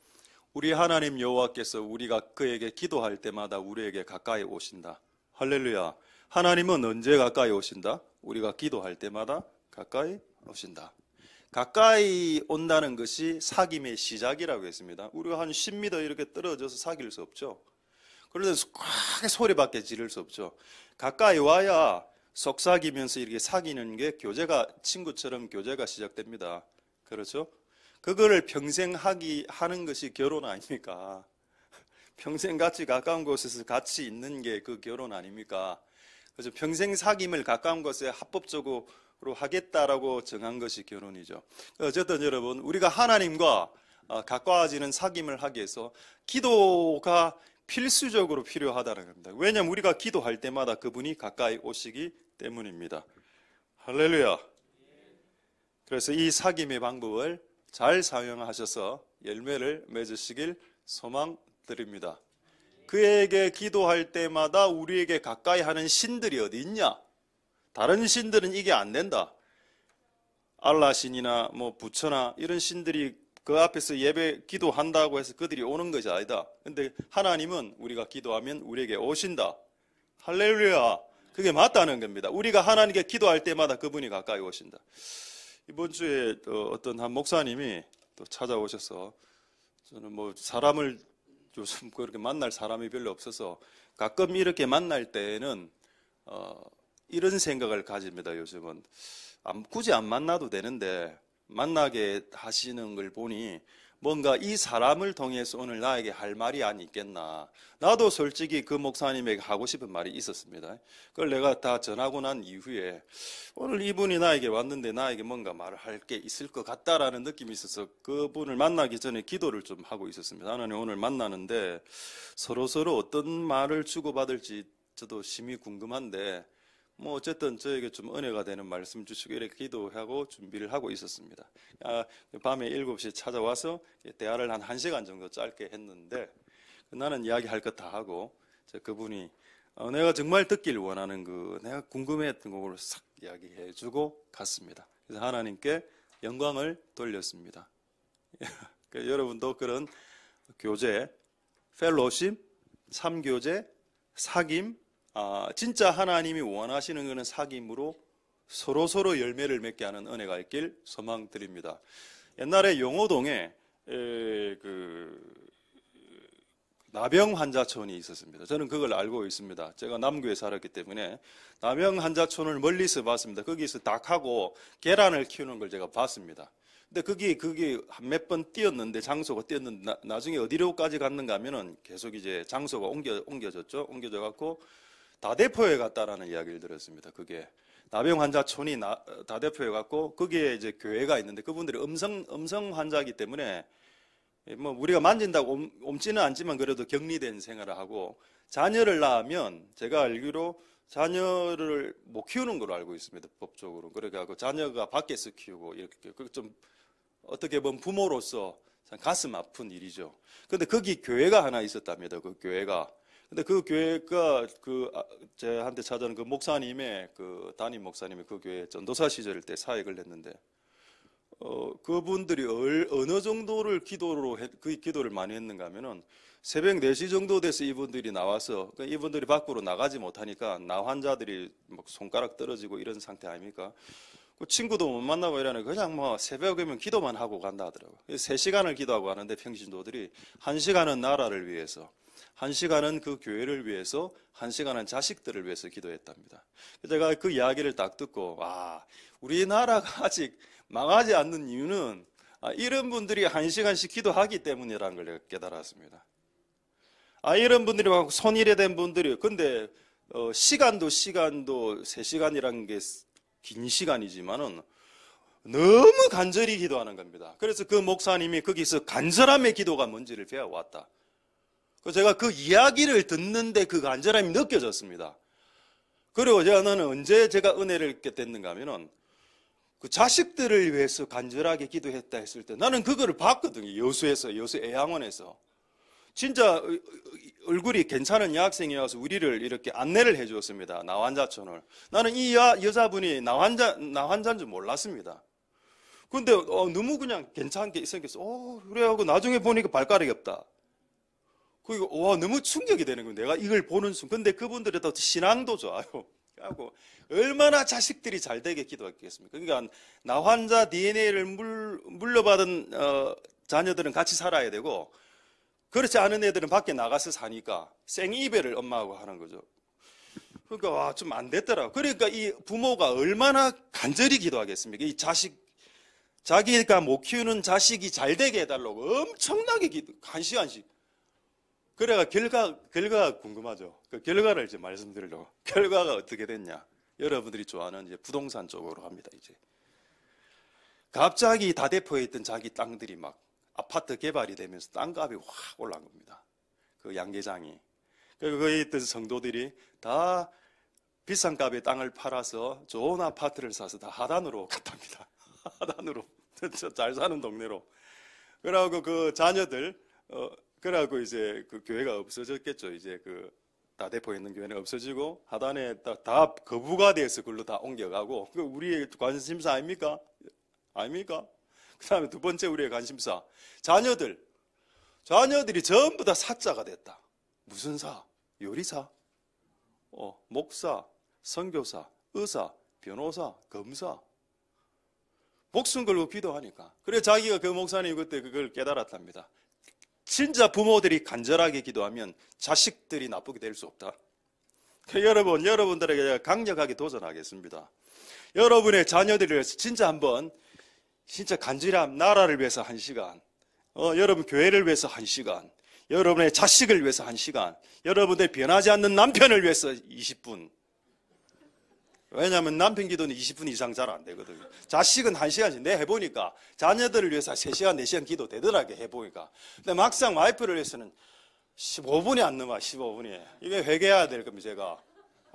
우리 하나님 여호와께서 우리가 그에게 기도할 때마다 우리에게 가까이 오신다. 할렐루야. 하나님은 언제 가까이 오신다? 우리가 기도할 때마다 가까이 오신다. 가까이 온다는 것이 사귐의 시작이라고 했습니다. 우리가 한 10m 이렇게 떨어져서 사귈 수 없죠. 그런데 크게 소리밖에 지를 수 없죠. 가까이 와야 속삭이면서 이렇게 사귀는 게 친구처럼 교제가 시작됩니다. 그렇죠? 그거를 평생 하는 것이 결혼 아닙니까? 평생 같이 가까운 곳에서 같이 있는 게 그 결혼 아닙니까? 그래서 평생 사귐을 가까운 곳에 합법적으로 하겠다라고 정한 것이 결혼이죠. 어쨌든 여러분, 우리가 하나님과 가까워지는 사귐을 하기 위해서 기도가 필수적으로 필요하다는 겁니다. 왜냐하면 우리가 기도할 때마다 그분이 가까이 오시기 때문입니다. 할렐루야. 그래서 이 사귐의 방법을 잘 사용하셔서 열매를 맺으시길 소망드립니다. 그에게 기도할 때마다 우리에게 가까이 하는 신들이 어디 있냐? 다른 신들은 이게 안 된다. 알라 신이나 부처나 이런 신들이 그 앞에서 기도한다고 해서 그들이 오는 것이 아니다. 근데 하나님은 우리가 기도하면 우리에게 오신다. 할렐루야. 그게 맞다는 겁니다. 우리가 하나님께 기도할 때마다 그분이 가까이 오신다. 이번 주에 어떤 한 목사님이 또 찾아오셔서, 저는 사람을 요즘 그렇게 만날 사람이 별로 없어서 가끔 이렇게 만날 때에는 이런 생각을 가집니다. 요즘은 굳이 안 만나도 되는데 만나게 하시는 걸 보니 뭔가 이 사람을 통해서 오늘 나에게 할 말이 안 있겠나. 나도 솔직히 그 목사님에게 하고 싶은 말이 있었습니다. 그걸 내가 다 전하고 난 이후에 오늘 이분이 나에게 왔는데 나에게 뭔가 말을 할 게 있을 것 같다라는 느낌이 있어서 그분을 만나기 전에 기도를 좀 하고 있었습니다. 하나님, 오늘 만나는데 서로서로 어떤 말을 주고받을지 저도 심히 궁금한데 어쨌든 저에게 좀 은혜가 되는 말씀 주시고 이렇게 기도하고 준비를 하고 있었습니다. 밤에 7시에 찾아와서 대화를 한 1시간 정도 짧게 했는데, 나는 이야기할 것 다 하고 그분이 내가 정말 듣길 원하는 내가 궁금해했던 거를 싹 이야기해 주고 갔습니다. 그래서 하나님께 영광을 돌렸습니다. 여러분도 그런 교제, 펠로십, 삼교제, 사귐, 진짜 하나님이 원하시는 것은 사귐으로 서로서로 열매를 맺게 하는 은혜가 있길 소망드립니다. 옛날에 용호동에 나병 환자촌이 있었습니다. 저는 그걸 알고 있습니다. 제가 남구에 살았기 때문에 나병 환자촌을 멀리서 봤습니다. 거기서 닭하고 계란을 키우는 걸 제가 봤습니다. 근데 그게 몇 번 뛰었는데, 장소가 뛰었는데, 나중에 어디로까지 갔는가 하면은 계속 이제 장소가 옮겨졌죠. 옮겨져 갖고 다대포에 갔다라는 이야기를 들었습니다. 그게 나병 환자촌이 다대포에 갔고, 거기에 이제 교회가 있는데, 그분들이 음성 환자이기 때문에 뭐 우리가 만진다고 옮지는 않지만 그래도 격리된 생활을 하고, 자녀를 낳으면 제가 알기로 자녀를 못 키우는 걸로 알고 있습니다. 법적으로. 그래가지고 자녀가 밖에서 키우고, 이렇게 좀 어떻게 보면 부모로서 참 가슴 아픈 일이죠. 근데 거기 교회가 하나 있었답니다. 그 교회가. 근데 그 교회가 제한테 찾아온 그 목사님의 담임 목사님의 그 교회 전도사 시절 때 사역을 했는데, 그분들이 어느 정도를 기도를 많이 했는가 하면은 새벽 4시 정도 돼서 이분들이 나와서, 이분들이 밖으로 나가지 못하니까 나 환자들이 막 손가락 떨어지고 이런 상태 아닙니까? 그 친구도 못 만나고 이러니 그냥 뭐 새벽이면 기도만 하고 간다 하더라고요. 3시간을 기도하고 하는데 평신도들이 1시간은 나라를 위해서, 1시간은 그 교회를 위해서, 1시간은 자식들을 위해서 기도했답니다. 제가 그 이야기를 딱 듣고, 우리나라가 아직 망하지 않는 이유는 이런 분들이 1시간씩 기도하기 때문이라는 걸 깨달았습니다. 이런 분들이 막 손일해된 분들이, 근데 시간도 3시간이라는 게 긴 시간이지만은 너무 간절히 기도하는 겁니다. 그래서 그 목사님이 거기서 간절함의 기도가 뭔지를 배워왔다. 제가 그 이야기를 듣는데 그 간절함이 느껴졌습니다. 그리고 나는 언제 제가 은혜를 얻게 됐는가 하면은 그 자식들을 위해서 간절하게 기도했다 했을 때 나는 그거를 봤거든요. 여수 애양원에서. 진짜 얼굴이 괜찮은 여학생이 와서 우리를 이렇게 안내를 해주었습니다. 나환자촌을. 나는 이 여자분이 나환자인 줄 몰랐습니다. 근데 너무 그냥 괜찮게 생겼어. 그래 하고 나중에 보니까 발가락이 없다. 그리고 너무 충격이 되는 거예요. 내가 이걸 보는 순간. 근데 그분들이 또 신앙도 좋아요. 하고 얼마나 자식들이 잘 되게 기도했겠습니까? 그러니까 나환자 DNA를 물려받은 자녀들은 같이 살아야 되고, 그렇지 않은 애들은 밖에 나가서 사니까 생이별을 엄마하고 하는 거죠. 그러니까 좀 안 됐더라고. 그러니까 이 부모가 얼마나 간절히 기도하겠습니까? 이 자기가 못 키우는 자식이 잘 되게 해달라고 엄청나게 기도, 1시간씩. 그래가 결과가 궁금하죠. 그 결과를 이제 말씀드리려고. 결과가 어떻게 됐냐? 여러분들이 좋아하는 이제 부동산 쪽으로 합니다. 이제 갑자기 다대포에 있던 자기 땅들이 막 아파트 개발이 되면서 땅값이 확 올라간 겁니다. 그 양계장이. 그리고 거기 있던 성도들이 다 비싼 값에 땅을 팔아서 좋은 아파트를 사서 다 하단으로 갔답니다. 하단으로. 잘 사는 동네로. 그러고 그 자녀들, 그러고 이제 그 교회가 없어졌겠죠. 이제 그 다대포에 있는 교회는 없어지고 하단에 다 거부가 돼서 그걸로 다 옮겨가고, 그 우리의 관심사 아닙니까? 아닙니까? 그 다음에 두 번째 우리의 관심사, 자녀들이 전부 다 사자가 됐다. 무슨 사? 요리사, 목사, 선교사, 의사, 변호사, 검사. 목숨 걸고 기도하니까. 그래 자기가 그 목사님이 그때 그걸 깨달았답니다. 진짜 부모들이 간절하게 기도하면 자식들이 나쁘게 될 수 없다. 여러분들에게 제가 강력하게 도전하겠습니다. 여러분의 자녀들을 위해서 진짜 간절함, 나라를 위해서 1시간, 여러분 교회를 위해서 1시간, 여러분의 자식을 위해서 1시간, 여러분들 변하지 않는 남편을 위해서 20분. 왜냐하면 남편 기도는 20분 이상 잘 안 되거든요. 자식은 1시간씩. 내가 해보니까 자녀들을 위해서 3시간, 4시간 기도 되더라고요. 해보니까. 근데 막상 와이프를 위해서는 15분이 안 넘어. 15분이. 이게 회개해야 될 겁니다. 제가.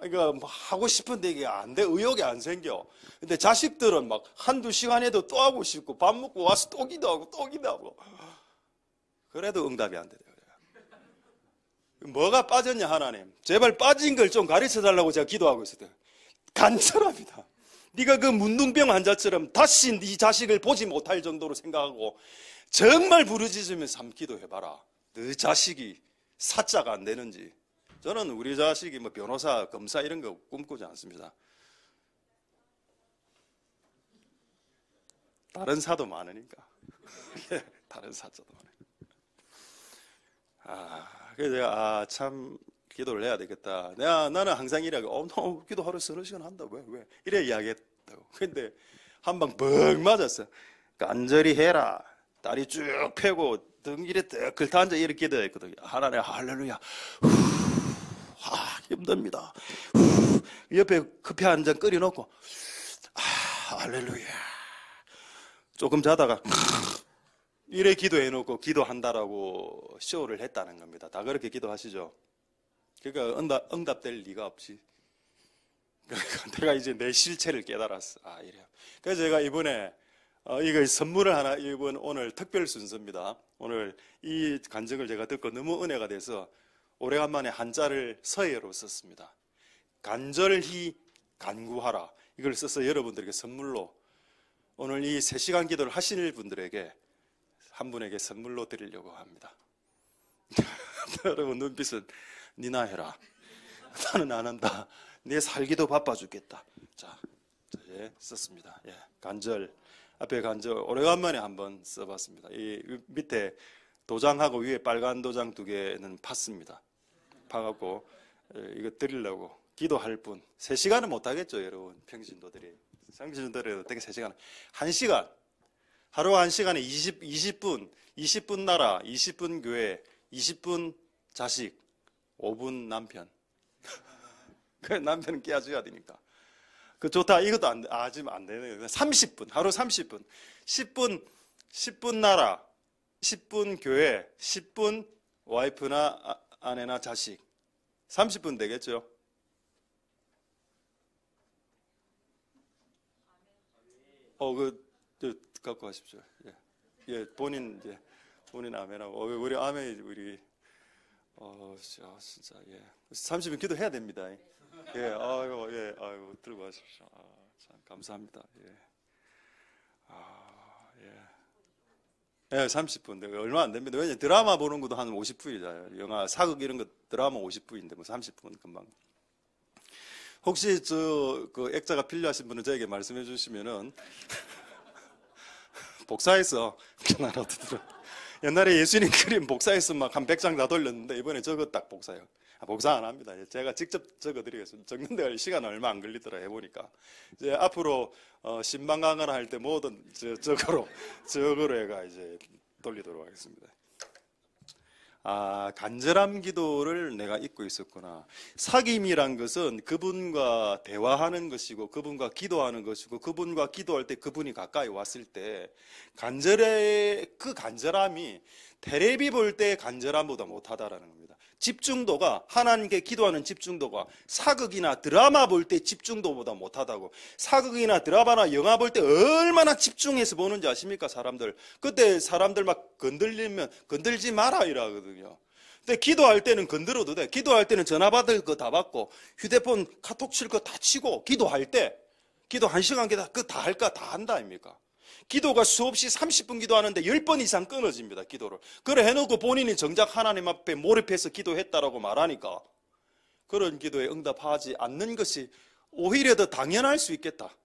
이거 뭐 하고 싶은데 이게 안 돼. 의욕이 안 생겨. 근데 자식들은 막 한두 시간 해도 또 하고 싶고, 밥 먹고 와서 또 기도하고 또 기도하고. 그래도 응답이 안 되더라고요. 뭐가 빠졌냐 하나님. 제발 빠진 걸 좀 가르쳐 달라고 제가 기도하고 있었대요. 간절합니다. 네가 그 문둥병 환자처럼 다시 네 자식을 보지 못할 정도로 생각하고 정말 부르짖으면서 한번 기도해봐라. 네 자식이 사자가 안 되는지. 저는 우리 자식이 뭐 변호사, 검사 이런 거 꿈꾸지 않습니다. 다른 사도 많으니까. 다른 사자도 많아요. 그래서 제가 참 기도를 해야 되겠다. 나는 항상 이래. 너 기도하루 서너 시간 한다. 왜? 이래 이야기했다고. 근데 한 방 벅 맞았어. 간절히 해라. 다리 쭉 펴고 등 이래 딱 긁어 앉아 이렇게 기도했거든요. 하나님 할렐루야. 힘듭니다. 옆에 커피 한 잔 끓여놓고 할렐루야. 조금 자다가 이래 기도해놓고 기도한다라고 쇼를 했다는 겁니다. 다 그렇게 기도하시죠? 그러니까 응답될 리가 없지. 그러니까 내가 이제 내 실체를 깨달았어. 이래요. 그래서 제가 이번에 이거 선물을 하나, 이번 오늘 특별 순서입니다. 오늘 이 간증을 제가 듣고 너무 은혜가 돼서 오래간만에 한자를 서예로 썼습니다. 간절히 간구하라. 이걸 써서 여러분들에게 선물로 오늘 이 3시간 기도를 하실 분들에게 한 분에게 선물로 드리려고 합니다. 여러분 눈빛은 니나 해라. 나는 안 한다. 내 살기도 바빠 죽겠다. 자, 예, 썼습니다. 예, 간절. 앞에 간절 오래간만에 한번 써봤습니다. 이 밑에 도장하고 위에 빨간 도장 2개는 팠습니다. 파갖고 이거 드리려고 기도할 분 3시간은 못하겠죠 여러분. 평신도들이 어떻게 3시간 1시간 하루 1시간에 20분 나라 20분 교회 20분 자식 5분 남편 그 남편은 깨워줘야 되니까 그 좋다. 이것도 지금 안 되네요. 30분 하루 30분 10분 나라 10분 교회 10분 와이프나 아내나 자식 30분 되겠죠? 갖고 가십시오. 예, 본인 아멘하고 우리 아멘 진짜 예. 30분 기도해야 됩니다. 예, 아이고 들고 가십시오. 참 감사합니다. 예, 30분. 얼마 안 됩니다. 왜냐면 드라마 보는 것도 한 50분이잖아요. 영화, 사극 이런 거 드라마 50분인데 뭐 30분 금방. 혹시 그 액자가 필요하신 분은 저에게 말씀해 주시면은 복사해서 하나 들어. 옛날에 예수님 그림 복사해서 막 한 100장 다 돌렸는데 이번에 저거 딱 복사해요. 복사 안 합니다. 제가 직접 적어드리겠습니다. 적는데 시간 얼마 안 걸리더라 해보니까. 이제 앞으로 신방 강화를 할 때 뭐든 저거로 해가 이제 돌리도록 하겠습니다. 간절함 기도를 내가 잊고 있었구나. 사귐이란 것은 그분과 대화하는 것이고 그분과 기도하는 것이고 그분과 기도할 때 그분이 가까이 왔을 때 그 간절함이 텔레비 볼 때 간절함보다 못하다라는 겁니다. 집중도가 하나님께 기도하는 집중도가 사극이나 드라마 볼 때 집중도보다 못하다고. 사극이나 드라마나 영화 볼 때 얼마나 집중해서 보는지 아십니까 사람들. 그때 사람들 막 건들리면 건들지 마라 이러거든요. 근데 기도할 때는 건드려도 돼. 기도할 때는 전화 받을 거 다 받고 휴대폰 카톡 칠 거 다 치고 기도할 때 기도 1시간 기도 그거 다 할까 다 한다 아닙니까? 기도가 수없이 30분 기도하는데 10번 이상 끊어집니다. 기도를. 그래 해놓고 본인이 정작 하나님 앞에 몰입해서 기도했다라고 말하니까 그런 기도에 응답하지 않는 것이 오히려 더 당연할 수 있겠다.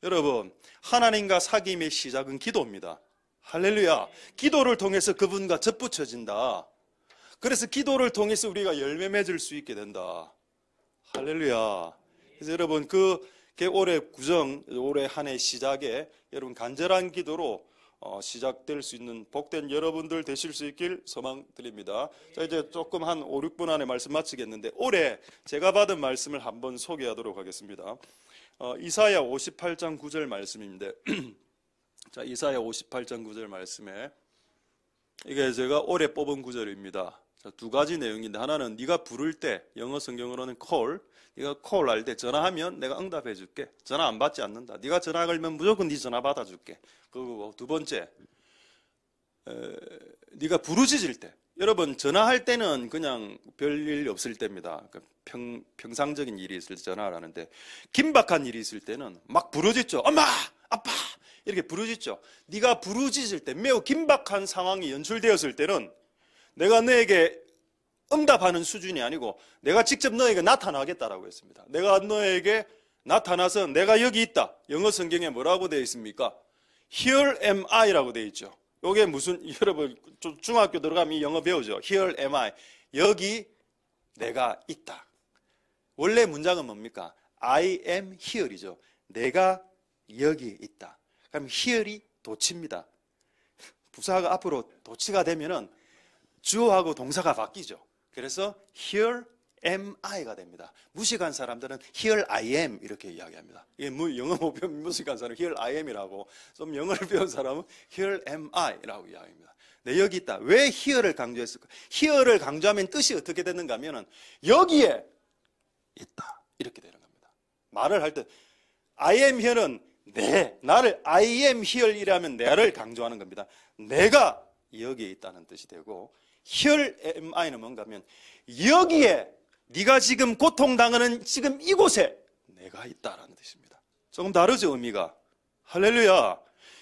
여러분 하나님과 사귐의 시작은 기도입니다. 할렐루야. 기도를 통해서 그분과 접붙여진다. 그래서 기도를 통해서 우리가 열매 맺을 수 있게 된다. 할렐루야. 그래서 여러분 올해 올해 한 해 시작에 여러분 간절한 기도로 시작될 수 있는 복된 여러분들 되실 수 있길 소망드립니다. 자, 이제 조금 한 5, 6분 안에 말씀 마치겠는데 올해 제가 받은 말씀을 한번 소개하도록 하겠습니다. 이사야 58장 9절 말씀인데 자, 이사야 58장 9절 말씀에 이게 제가 올해 뽑은 구절입니다. 자, 2가지 내용인데 하나는 네가 부를 때 영어 성경으로는 call 네가 call 할 때 전화하면 내가 응답해 줄게. 전화 안 받지 않는다. 네가 전화 걸면 무조건 네 전화 받아 줄게. 그리고 2번째 네가 부르짖을 때 여러분 전화할 때는 그냥 별일 없을 때입니다. 평상적인 일이 있을 때 전화를 하는데 긴박한 일이 있을 때는 막 부르짖죠. 엄마 아빠 이렇게 부르짖죠. 네가 부르짖을 때 매우 긴박한 상황이 연출되었을 때는 내가 너에게 응답하는 수준이 아니고 내가 직접 너에게 나타나겠다라고 했습니다. 내가 너에게 나타나서 내가 여기 있다. 영어 성경에 뭐라고 되어 있습니까? Here am I라고 되어 있죠. 요게 무슨, 여러분 중학교 들어가면 영어 배우죠. Here am I. 여기 내가 있다. 원래 문장은 뭡니까? I am here이죠. 내가 여기 있다. 그럼 here이 도치입니다. 부사가 앞으로 도치가 되면은 주어하고 동사가 바뀌죠. 그래서 here am I가 됩니다. 무식한 사람들은 here I am 이렇게 이야기합니다. 이게 영어 못 배운 무식한 사람은 here I am이라고, 좀 영어를 배운 사람은 here am I라고 이야기합니다. 내 여기 있다. 왜 here를 강조했을까? here를 강조하면 뜻이 어떻게 되는가 하면은 여기에 있다 이렇게 되는 겁니다. 말을 할 때 I am here는 나를 I am here 이라면 내를 강조하는 겁니다. 내가 여기에 있다는 뜻이 되고, here am I는 뭔가 하면 여기에 네가 지금 고통당하는 지금 이곳에 내가 있다라는 뜻입니다. 조금 다르죠, 의미가. 할렐루야.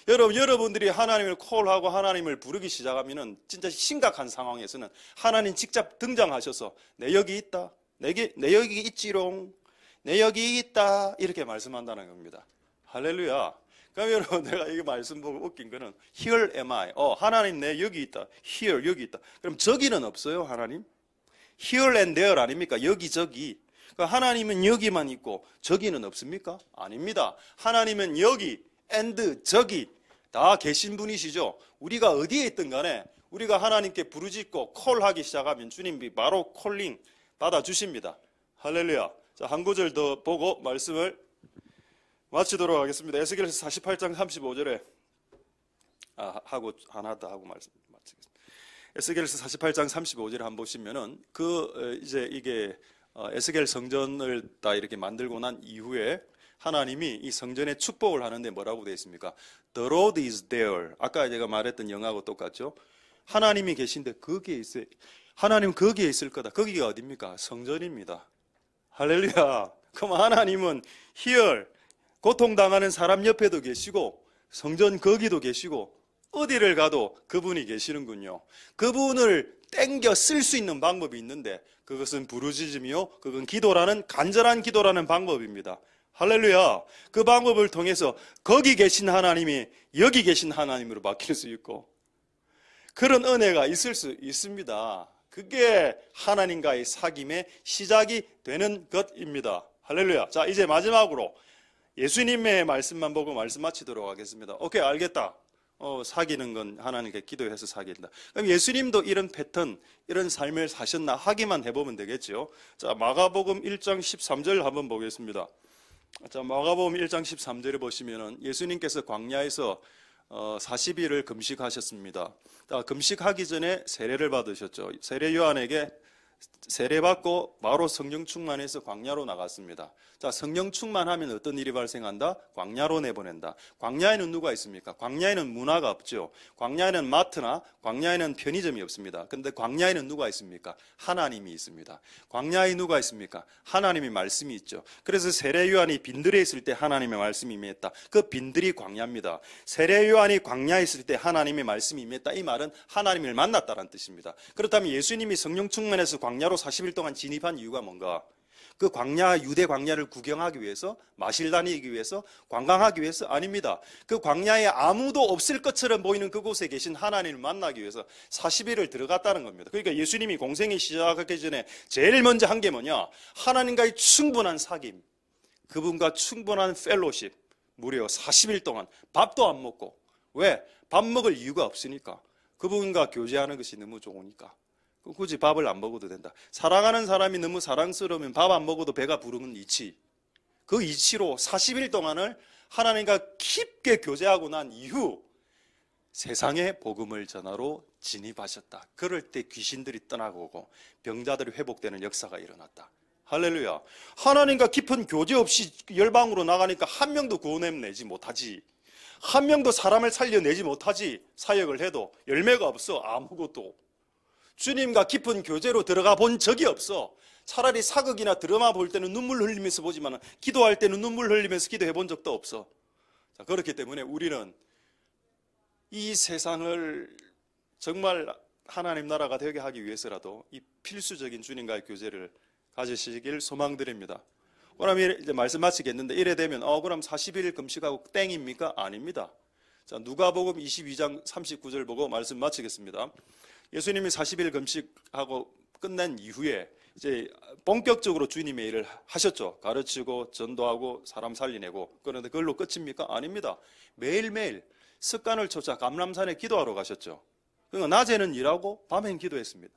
여러분들이 하나님을 콜하고 하나님을 부르기 시작하면은 진짜 심각한 상황에서는 하나님 직접 등장하셔서 내 여기 있다, 내 여기 있지롱, 내 여기 있다 이렇게 말씀한다는 겁니다. 할렐루야. 그럼 여러분, 내가 이 말씀 보고 웃긴 거는 here am I. 하나님 내 여기 있다. here 여기 있다. 그럼 저기는 없어요, 하나님? here and there 아닙니까? 여기저기. 그러니까 하나님은 여기만 있고 저기는 없습니까? 아닙니다. 하나님은 여기 and 저기 다 계신 분이시죠. 우리가 어디에 있든 간에 우리가 하나님께 부르짖고 콜하기 시작하면 주님이 바로 콜링 받아주십니다. 할렐루야. 자, 한 구절 더 보고 말씀을 마치도록 하겠습니다. 에스겔서 48장 35절에 하고 하나 더 하고 말씀 마치겠습니다. 에스겔서 48장 35절에 한번 보시면은 이제 이게 에스겔 성전을 다 이렇게 만들고 난 이후에 하나님이 이 성전에 축복을 하는데 뭐라고 되어 있습니까? The Lord is there. 아까 제가 말했던 영하고 똑같죠? 하나님이 계신데 거기에 있어요. 하나님 거기에 있을 거다. 거기가 어디입니까? 성전입니다. 할렐루야. 그럼 하나님은 here, 고통당하는 사람 옆에도 계시고 성전 거기도 계시고 어디를 가도 그분이 계시는군요. 그분을 땡겨 쓸 수 있는 방법이 있는데 그것은 부르짖음이요, 그건 기도라는, 간절한 기도라는 방법입니다. 할렐루야. 그 방법을 통해서 거기 계신 하나님이 여기 계신 하나님으로 바뀔 수 있고 그런 은혜가 있을 수 있습니다. 그게 하나님과의 사귐의 시작이 되는 것입니다. 할렐루야. 자, 이제 마지막으로 예수님의 말씀만 보고 말씀 마치도록 하겠습니다. 오케이, 알겠다. 사귀는 건 하나님께 기도해서 사귄다. 그럼 예수님도 이런 패턴, 이런 삶을 사셨나 하기만 해보면 되겠죠. 자, 마가복음 1장 13절 한번 보겠습니다. 자, 마가복음 1장 13절에 보시면은 예수님께서 광야에서 40일을 금식하셨습니다. 금식하기 전에 세례를 받으셨죠. 세례 요한에게 세례받고 바로 성령 충만해서 광야로 나갔습니다. 자, 성령 충만하면 어떤 일이 발생한다? 광야로 내보낸다. 광야에는 누가 있습니까? 광야에는 문화가 없죠. 광야에는 마트나 광야에는 편의점이 없습니다. 그런데 광야에는 누가 있습니까? 하나님이 있습니다. 광야에 누가 있습니까? 하나님의 말씀이 있죠. 그래서 세례 요한이 빈들에 있을 때 하나님의 말씀이 임했다. 그 빈들이 광야입니다. 세례 요한이 광야에 있을 때 하나님의 말씀이 임했다. 이 말은 하나님을 만났다는 뜻입니다. 그렇다면 예수님이 성령 충만해서 광야로 40일 동안 진입한 이유가 뭔가? 그 광야, 유대 광야를 구경하기 위해서, 마실 다니기 위해서, 관광하기 위해서? 아닙니다. 그 광야에 아무도 없을 것처럼 보이는 그곳에 계신 하나님을 만나기 위해서 40일을 들어갔다는 겁니다. 그러니까 예수님이 공생이 시작하기 전에 제일 먼저 한 게 뭐냐? 하나님과의 충분한 사귐, 그분과 충분한 펠로십, 무려 40일 동안 밥도 안 먹고. 왜? 밥 먹을 이유가 없으니까. 그분과 교제하는 것이 너무 좋으니까. 굳이 밥을 안 먹어도 된다. 사랑하는 사람이 너무 사랑스러우면 밥 안 먹어도 배가 부르는 이치. 그 이치로 40일 동안을 하나님과 깊게 교제하고 난 이후 세상에 복음을 전하러 진입하셨다. 그럴 때 귀신들이 떠나고 병자들이 회복되는 역사가 일어났다. 할렐루야. 하나님과 깊은 교제 없이 열방으로 나가니까 한 명도 구원해내지 못하지. 한 명도 사람을 살려내지 못하지. 사역을 해도 열매가 없어. 아무것도. 주님과 깊은 교제로 들어가 본 적이 없어. 차라리 사극이나 드라마 볼 때는 눈물 흘리면서 보지만 기도할 때는 눈물 흘리면서 기도해 본 적도 없어. 자, 그렇기 때문에 우리는 이 세상을 정말 하나님 나라가 되게 하기 위해서라도 이 필수적인 주님과의 교제를 가지시길 소망드립니다. 그럼 이제 말씀 마치겠는데 이래 되면 그럼 40일 금식하고 땡입니까? 아닙니다. 자, 누가복음 22장 39절 보고 말씀 마치겠습니다. 예수님이 40일 금식하고 끝난 이후에 이제 본격적으로 주님의 일을 하셨죠. 가르치고 전도하고 사람 살리내고. 그런데 그걸로 끝입니까? 아닙니다. 매일매일 습관을 쫓아 감람산에 기도하러 가셨죠. 그러니까 낮에는 일하고 밤에는 기도했습니다.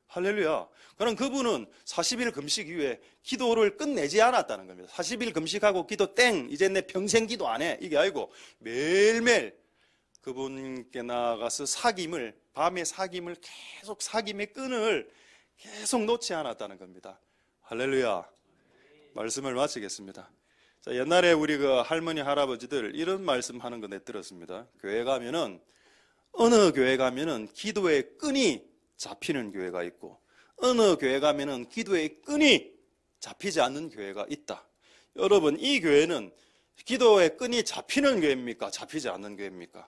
할렐루야. 그럼 그분은 40일 금식 이후에 기도를 끝내지 않았다는 겁니다. 40일 금식하고 기도 땡, 이제 내 평생 기도 안 해, 이게 아니고 매일매일 그분께 나아가서 사귐을, 밤에 사귐을 계속, 사귐의 끈을 계속 놓지 않았다는 겁니다. 할렐루야. 말씀을 마치겠습니다. 자, 옛날에 우리 그 할머니 할아버지들 이런 말씀 하는 거 내 들었습니다. 교회 가면은, 어느 교회 가면은 기도의 끈이 잡히는 교회가 있고, 어느 교회 가면은 기도의 끈이 잡히지 않는 교회가 있다. 여러분, 이 교회는 기도의 끈이 잡히는 교회입니까? 잡히지 않는 교회입니까?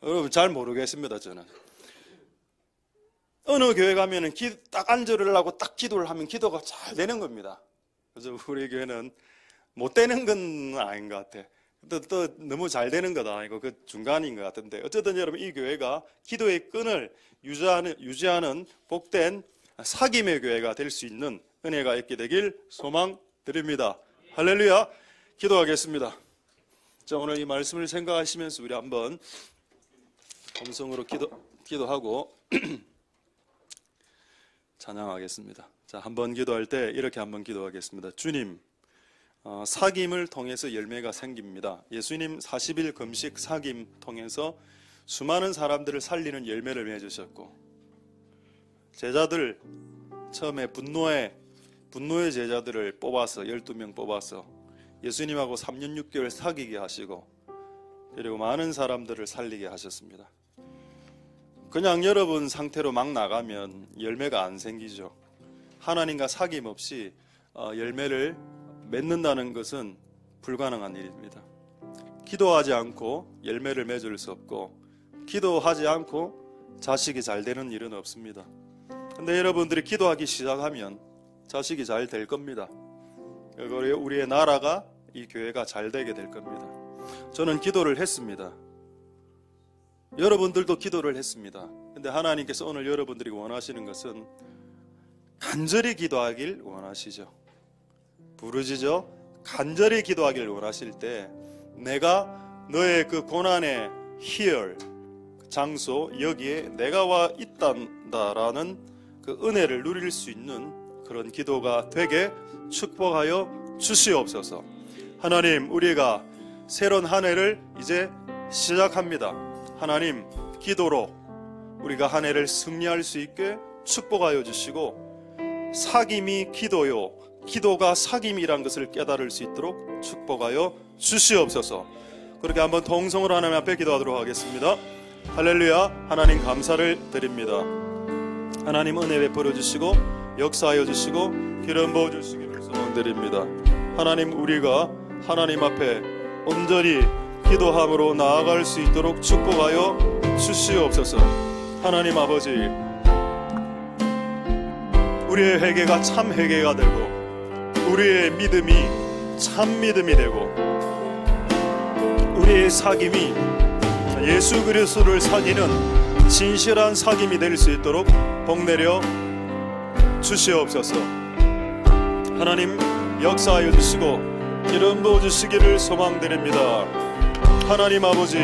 여러분, 잘 모르겠습니다, 저는. 어느 교회 가면은 딱 안절을 하고 딱 기도를 하면 기도가 잘 되는 겁니다. 그래서 우리 교회는 못 되는 건 아닌 것 같아. 또 너무 잘 되는 거다. 이거 그 중간인 것 같은데. 어쨌든 여러분, 이 교회가 기도의 끈을 유지하는 복된 사귐의 교회가 될 수 있는 은혜가 있게 되길 소망드립니다. 할렐루야. 기도하겠습니다. 자, 오늘 이 말씀을 생각하시면서 우리 한번 음성으로 기도하고 찬양하겠습니다. 자, 한번 기도할 때 이렇게 한번 기도하겠습니다. 주님, 사귐을 통해서 열매가 생깁니다. 예수님 40일 금식 사귐 통해서 수많은 사람들을 살리는 열매를 맺으셨고, 제자들 처음에 분노의 제자들을 뽑아서 12명 뽑아서 예수님하고 3년 6개월 사귀게 하시고, 그리고 많은 사람들을 살리게 하셨습니다. 그냥 여러분 상태로 막 나가면 열매가 안 생기죠. 하나님과 사귐 없이 열매를 맺는다는 것은 불가능한 일입니다. 기도하지 않고 열매를 맺을 수 없고, 기도하지 않고 자식이 잘 되는 일은 없습니다. 근데 여러분들이 기도하기 시작하면 자식이 잘 될 겁니다. 우리의 나라가, 이 교회가 잘 되게 될 겁니다. 저는 기도를 했습니다. 여러분들도 기도를 했습니다. 근데 하나님께서 오늘 여러분들이 원하시는 것은 간절히 기도하길 원하시죠. 부르짖어 간절히 기도하길 원하실 때, 내가 너의 그 고난의 희열, 장소, 여기에 내가 와 있단다라는 그 은혜를 누릴 수 있는 그런 기도가 되게 축복하여 주시옵소서. 하나님, 우리가 새로운 한 해를 이제 시작합니다. 하나님, 기도로 우리가 한 해를 승리할 수 있게 축복하여 주시고, 사귐이 기도요, 기도가 사귐이란 것을 깨달을 수 있도록 축복하여 주시옵소서. 그렇게 한번 통성으로 하나님 앞에 기도하도록 하겠습니다. 할렐루야. 하나님 감사를 드립니다. 하나님 은혜 베풀어 주시고 역사하여 주시고 기름 부어 주시기를 소망드립니다. 하나님, 우리가 하나님 앞에 온전히 기도함으로 나아갈 수 있도록 축복하여 주시옵소서. 하나님 아버지, 우리의 회개가 참 회개가 되고, 우리의 믿음이 참 믿음이 되고, 우리의 사귐이 예수 그리스도를 사귀는 진실한 사귐이 될 수 있도록 복내려 주시옵소서. 하나님, 역사하여 주시고 기름 부어 주시기를 소망드립니다. 하나님 아버지,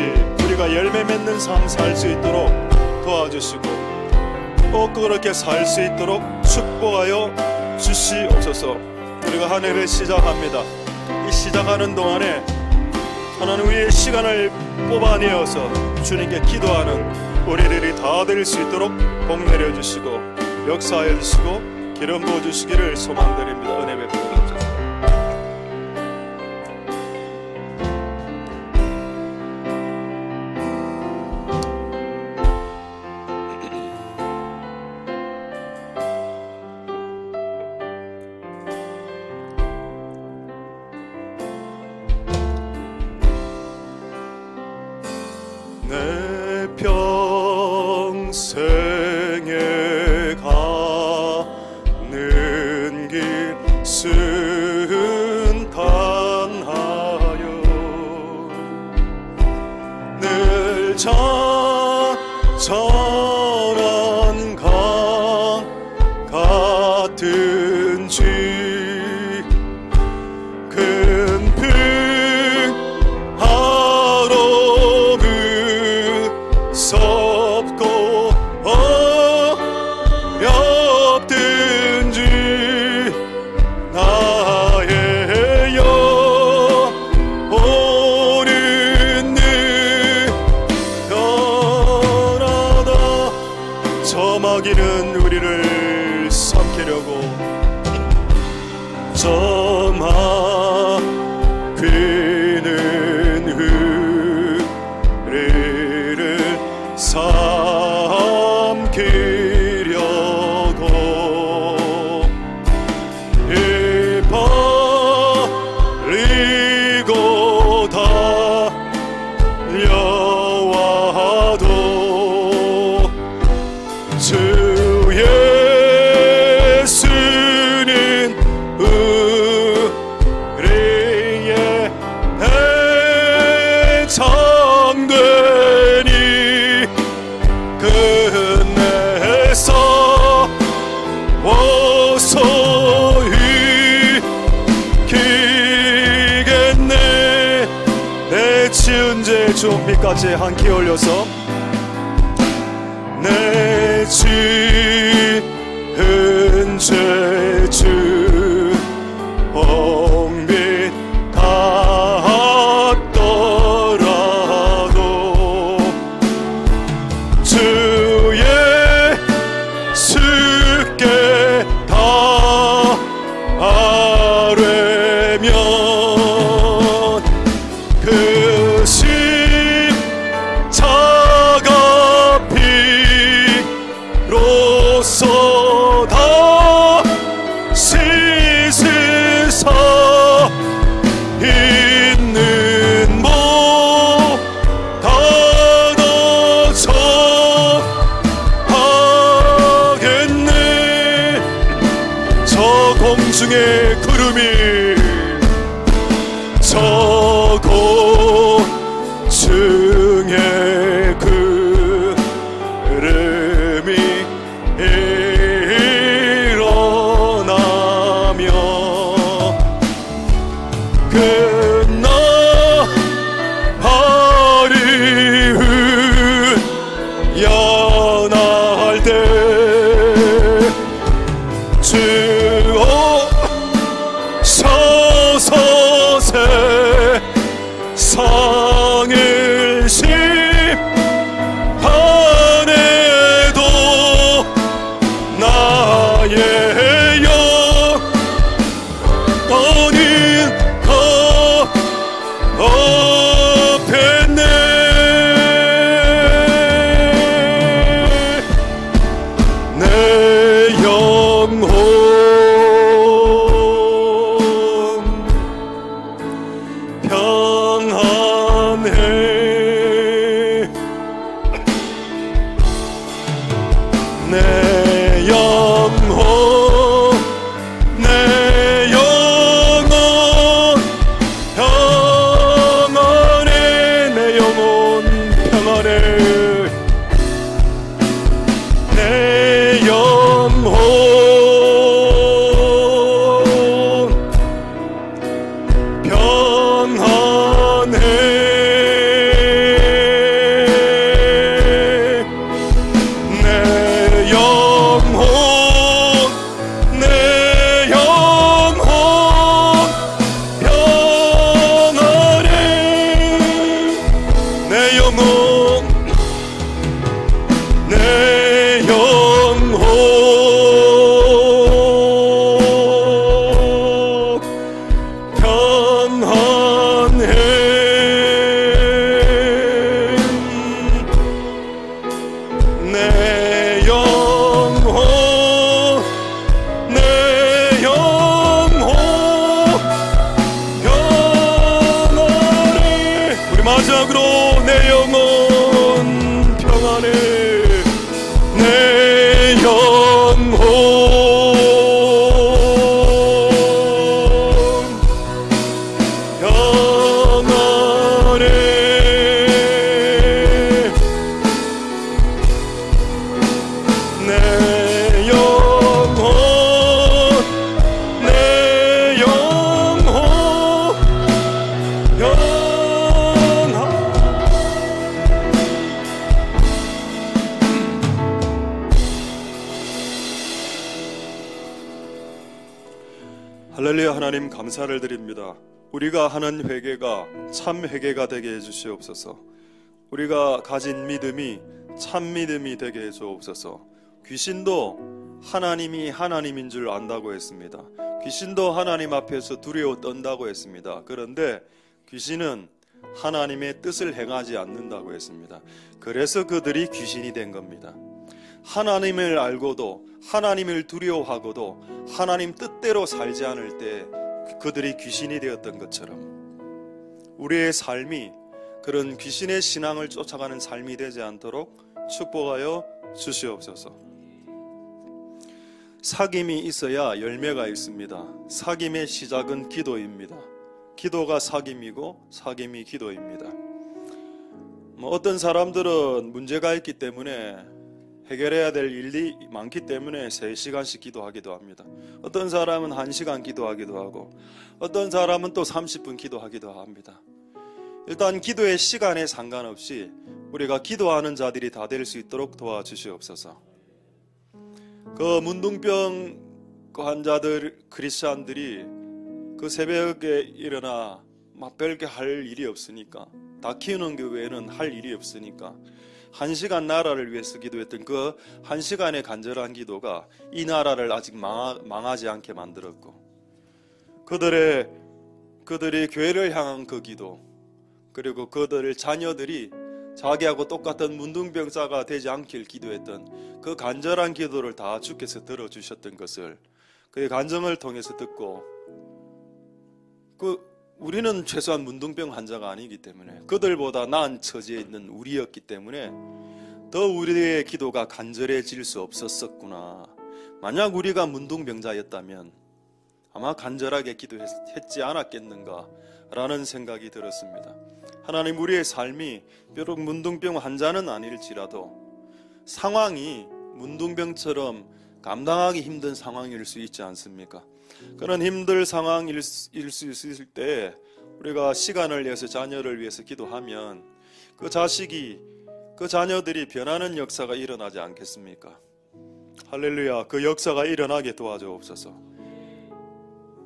우리가 열매 맺는 삶 살 수 있도록 도와주시고, 꼭 그렇게 살 수 있도록 축복하여 주시옵소서. 우리가 한 해를 시작합니다. 이 시작하는 동안에 하나님, 우리의 시간을 뽑아내어서 주님께 기도하는 우리들이 다 될 수 있도록 복 내려주시고 역사하여 주시고 기름 부어 주시기를 소망드립니다. 은혜 베풀어 주옵소서. 내 평생에 가는 길 순탄하여 내 전한 강 같은지 금풍 하로무 섭고 어렵든지 나의 영혼은 늘 변하다. 저마귀는 우리를 삼키려고 저마귀는 우리를 삼키려고 이빨리고 달려와도 주 예수는 우리의 대장되니 끝내서 와서 이기겠네. 내 지은 죄 좀 빛까지 함께 올려서 내 지은 죄 주 홍빛 같더라도 주 예수께 다 아뢰면 그 십자가 피로써 다 씻으사 있는 못하다 정하겠네. 저 공중의 구름이 저 공중의 구름이 일어나며 끝나 발이 연할 때 주어 서서 세상을 심판해도 나의 영혼은 겁없겠네. 내 영혼 평안해. 내 영혼 내 영혼 평안해. 내 영혼 평안해. 내 영혼 평안해. 내 영혼 내 영혼 평안해. 내 영혼 내 영혼 평안해. 내 영혼 내 영혼 평안해. 우리 마지막으로 내 영혼 하나님 감사를 드립니다. 우리가 하는 회개가 참 회개가 되게 해주시옵소서. 우리가 가진 믿음이 참 믿음이 되게 해주옵소서. 귀신도 하나님이 하나님인 줄 안다고 했습니다. 귀신도 하나님 앞에서 두려워 떤다고 했습니다. 그런데 귀신은 하나님의 뜻을 행하지 않는다고 했습니다. 그래서 그들이 귀신이 된 겁니다. 하나님을 알고도 하나님을 두려워하고도 하나님 뜻대로 살지 않을 때 그들이 귀신이 되었던 것처럼 우리의 삶이 그런 귀신의 신앙을 쫓아가는 삶이 되지 않도록 축복하여 주시옵소서. 사귐이 있어야 열매가 있습니다. 사귐의 시작은 기도입니다. 기도가 사귐이고 사귐이 기도입니다. 어떤 사람들은 문제가 있기 때문에 해결해야 될 일이 많기 때문에 3시간씩 기도하기도 합니다. 어떤 사람은 1시간 기도하기도 하고 어떤 사람은 또 30분 기도하기도 합니다. 일단 기도의 시간에 상관없이 우리가 기도하는 자들이 다 될 수 있도록 도와주시옵소서. 그 문둥병 환자들 크리스찬들이 그 새벽에 일어나 막 별게 할 일이 없으니까 다 키우는 그 외에는 할 일이 없으니까 1시간 나라를 위해서 기도했던 그 1시간의 간절한 기도가 이 나라를 아직 망하지 않게 만들었고 그들이 교회를 향한 그 기도 그리고 그들의 자녀들이 자기하고 똑같은 문둥병자가 되지 않길 기도했던 그 간절한 기도를 다 주께서 들어주셨던 것을 그의 간증을 통해서 듣고 우리는 최소한 문둥병 환자가 아니기 때문에 그들보다 나은 처지에 있는 우리였기 때문에 더 우리의 기도가 간절해질 수 없었구나. 만약 우리가 문둥병자였다면 아마 간절하게 기도했지 않았겠는가 라는 생각이 들었습니다. 하나님, 우리의 삶이 비록 문둥병 환자는 아닐지라도 상황이 문둥병처럼 감당하기 힘든 상황일 수 있지 않습니까? 그런 힘든 상황일 수 있을 때 우리가 시간을 내서 자녀를 위해서 기도하면 그 자녀들이 변하는 역사가 일어나지 않겠습니까? 할렐루야. 그 역사가 일어나게 도와주옵소서.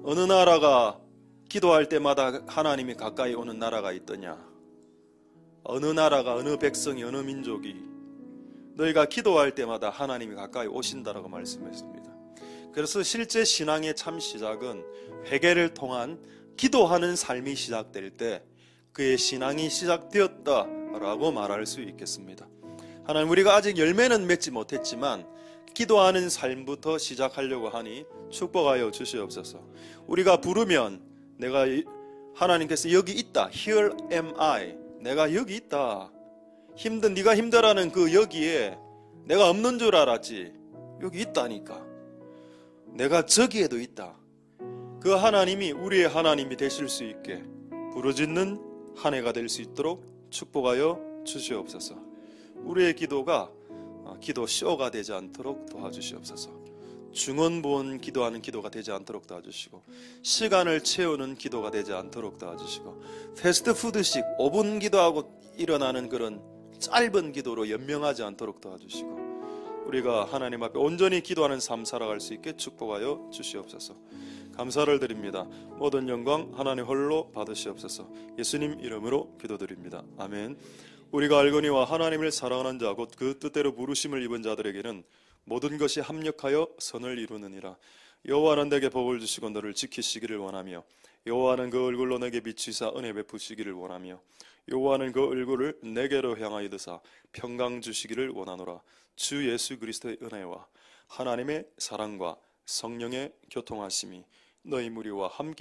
어느 나라가 기도할 때마다 하나님이 가까이 오는 나라가 있더냐? 어느 나라가, 어느 백성이, 어느 민족이 너희가 기도할 때마다 하나님이 가까이 오신다라고 말씀했습니다. 그래서 실제 신앙의 참 시작은 회개를 통한 기도하는 삶이 시작될 때 그의 신앙이 시작되었다라고 말할 수 있겠습니다. 하나님, 우리가 아직 열매는 맺지 못했지만 기도하는 삶부터 시작하려고 하니 축복하여 주시옵소서. 우리가 부르면 하나님께서 여기 있다. Here am I. 내가 여기 있다. 네가 힘들어하는 그 여기에 내가 없는 줄 알았지. 여기 있다니까. 내가 저기에도 있다. 그 하나님이 우리의 하나님이 되실 수 있게 부르짖는 한 해가 될 수 있도록 축복하여 주시옵소서. 우리의 기도가 기도 쇼가 되지 않도록 도와주시옵소서. 중언부언 기도하는 기도가 되지 않도록 도와주시고 시간을 채우는 기도가 되지 않도록 도와주시고 패스트푸드식 5분 기도하고 일어나는 그런 짧은 기도로 연명하지 않도록 도와주시고 우리가 하나님 앞에 온전히 기도하는 삶 살아갈 수 있게 축복하여 주시옵소서. 감사를 드립니다. 모든 영광 하나님 홀로 받으시옵소서. 예수님 이름으로 기도드립니다. 아멘. 우리가 알거니와 하나님을 사랑하는 자 곧 그 뜻대로 부르심을 입은 자들에게는 모든 것이 합력하여 선을 이루느니라. 여호와는 내게 복을 주시고 너를 지키시기를 원하며 여호와는 그 얼굴로 내게 비추사 은혜 베푸시기를 원하며 여호와는 그 얼굴을 내게로 향하여 드사 평강 주시기를 원하노라. 주 예수 그리스도의 은혜와 하나님의 사랑과 성령의 교통하심이 너희 무리와 함께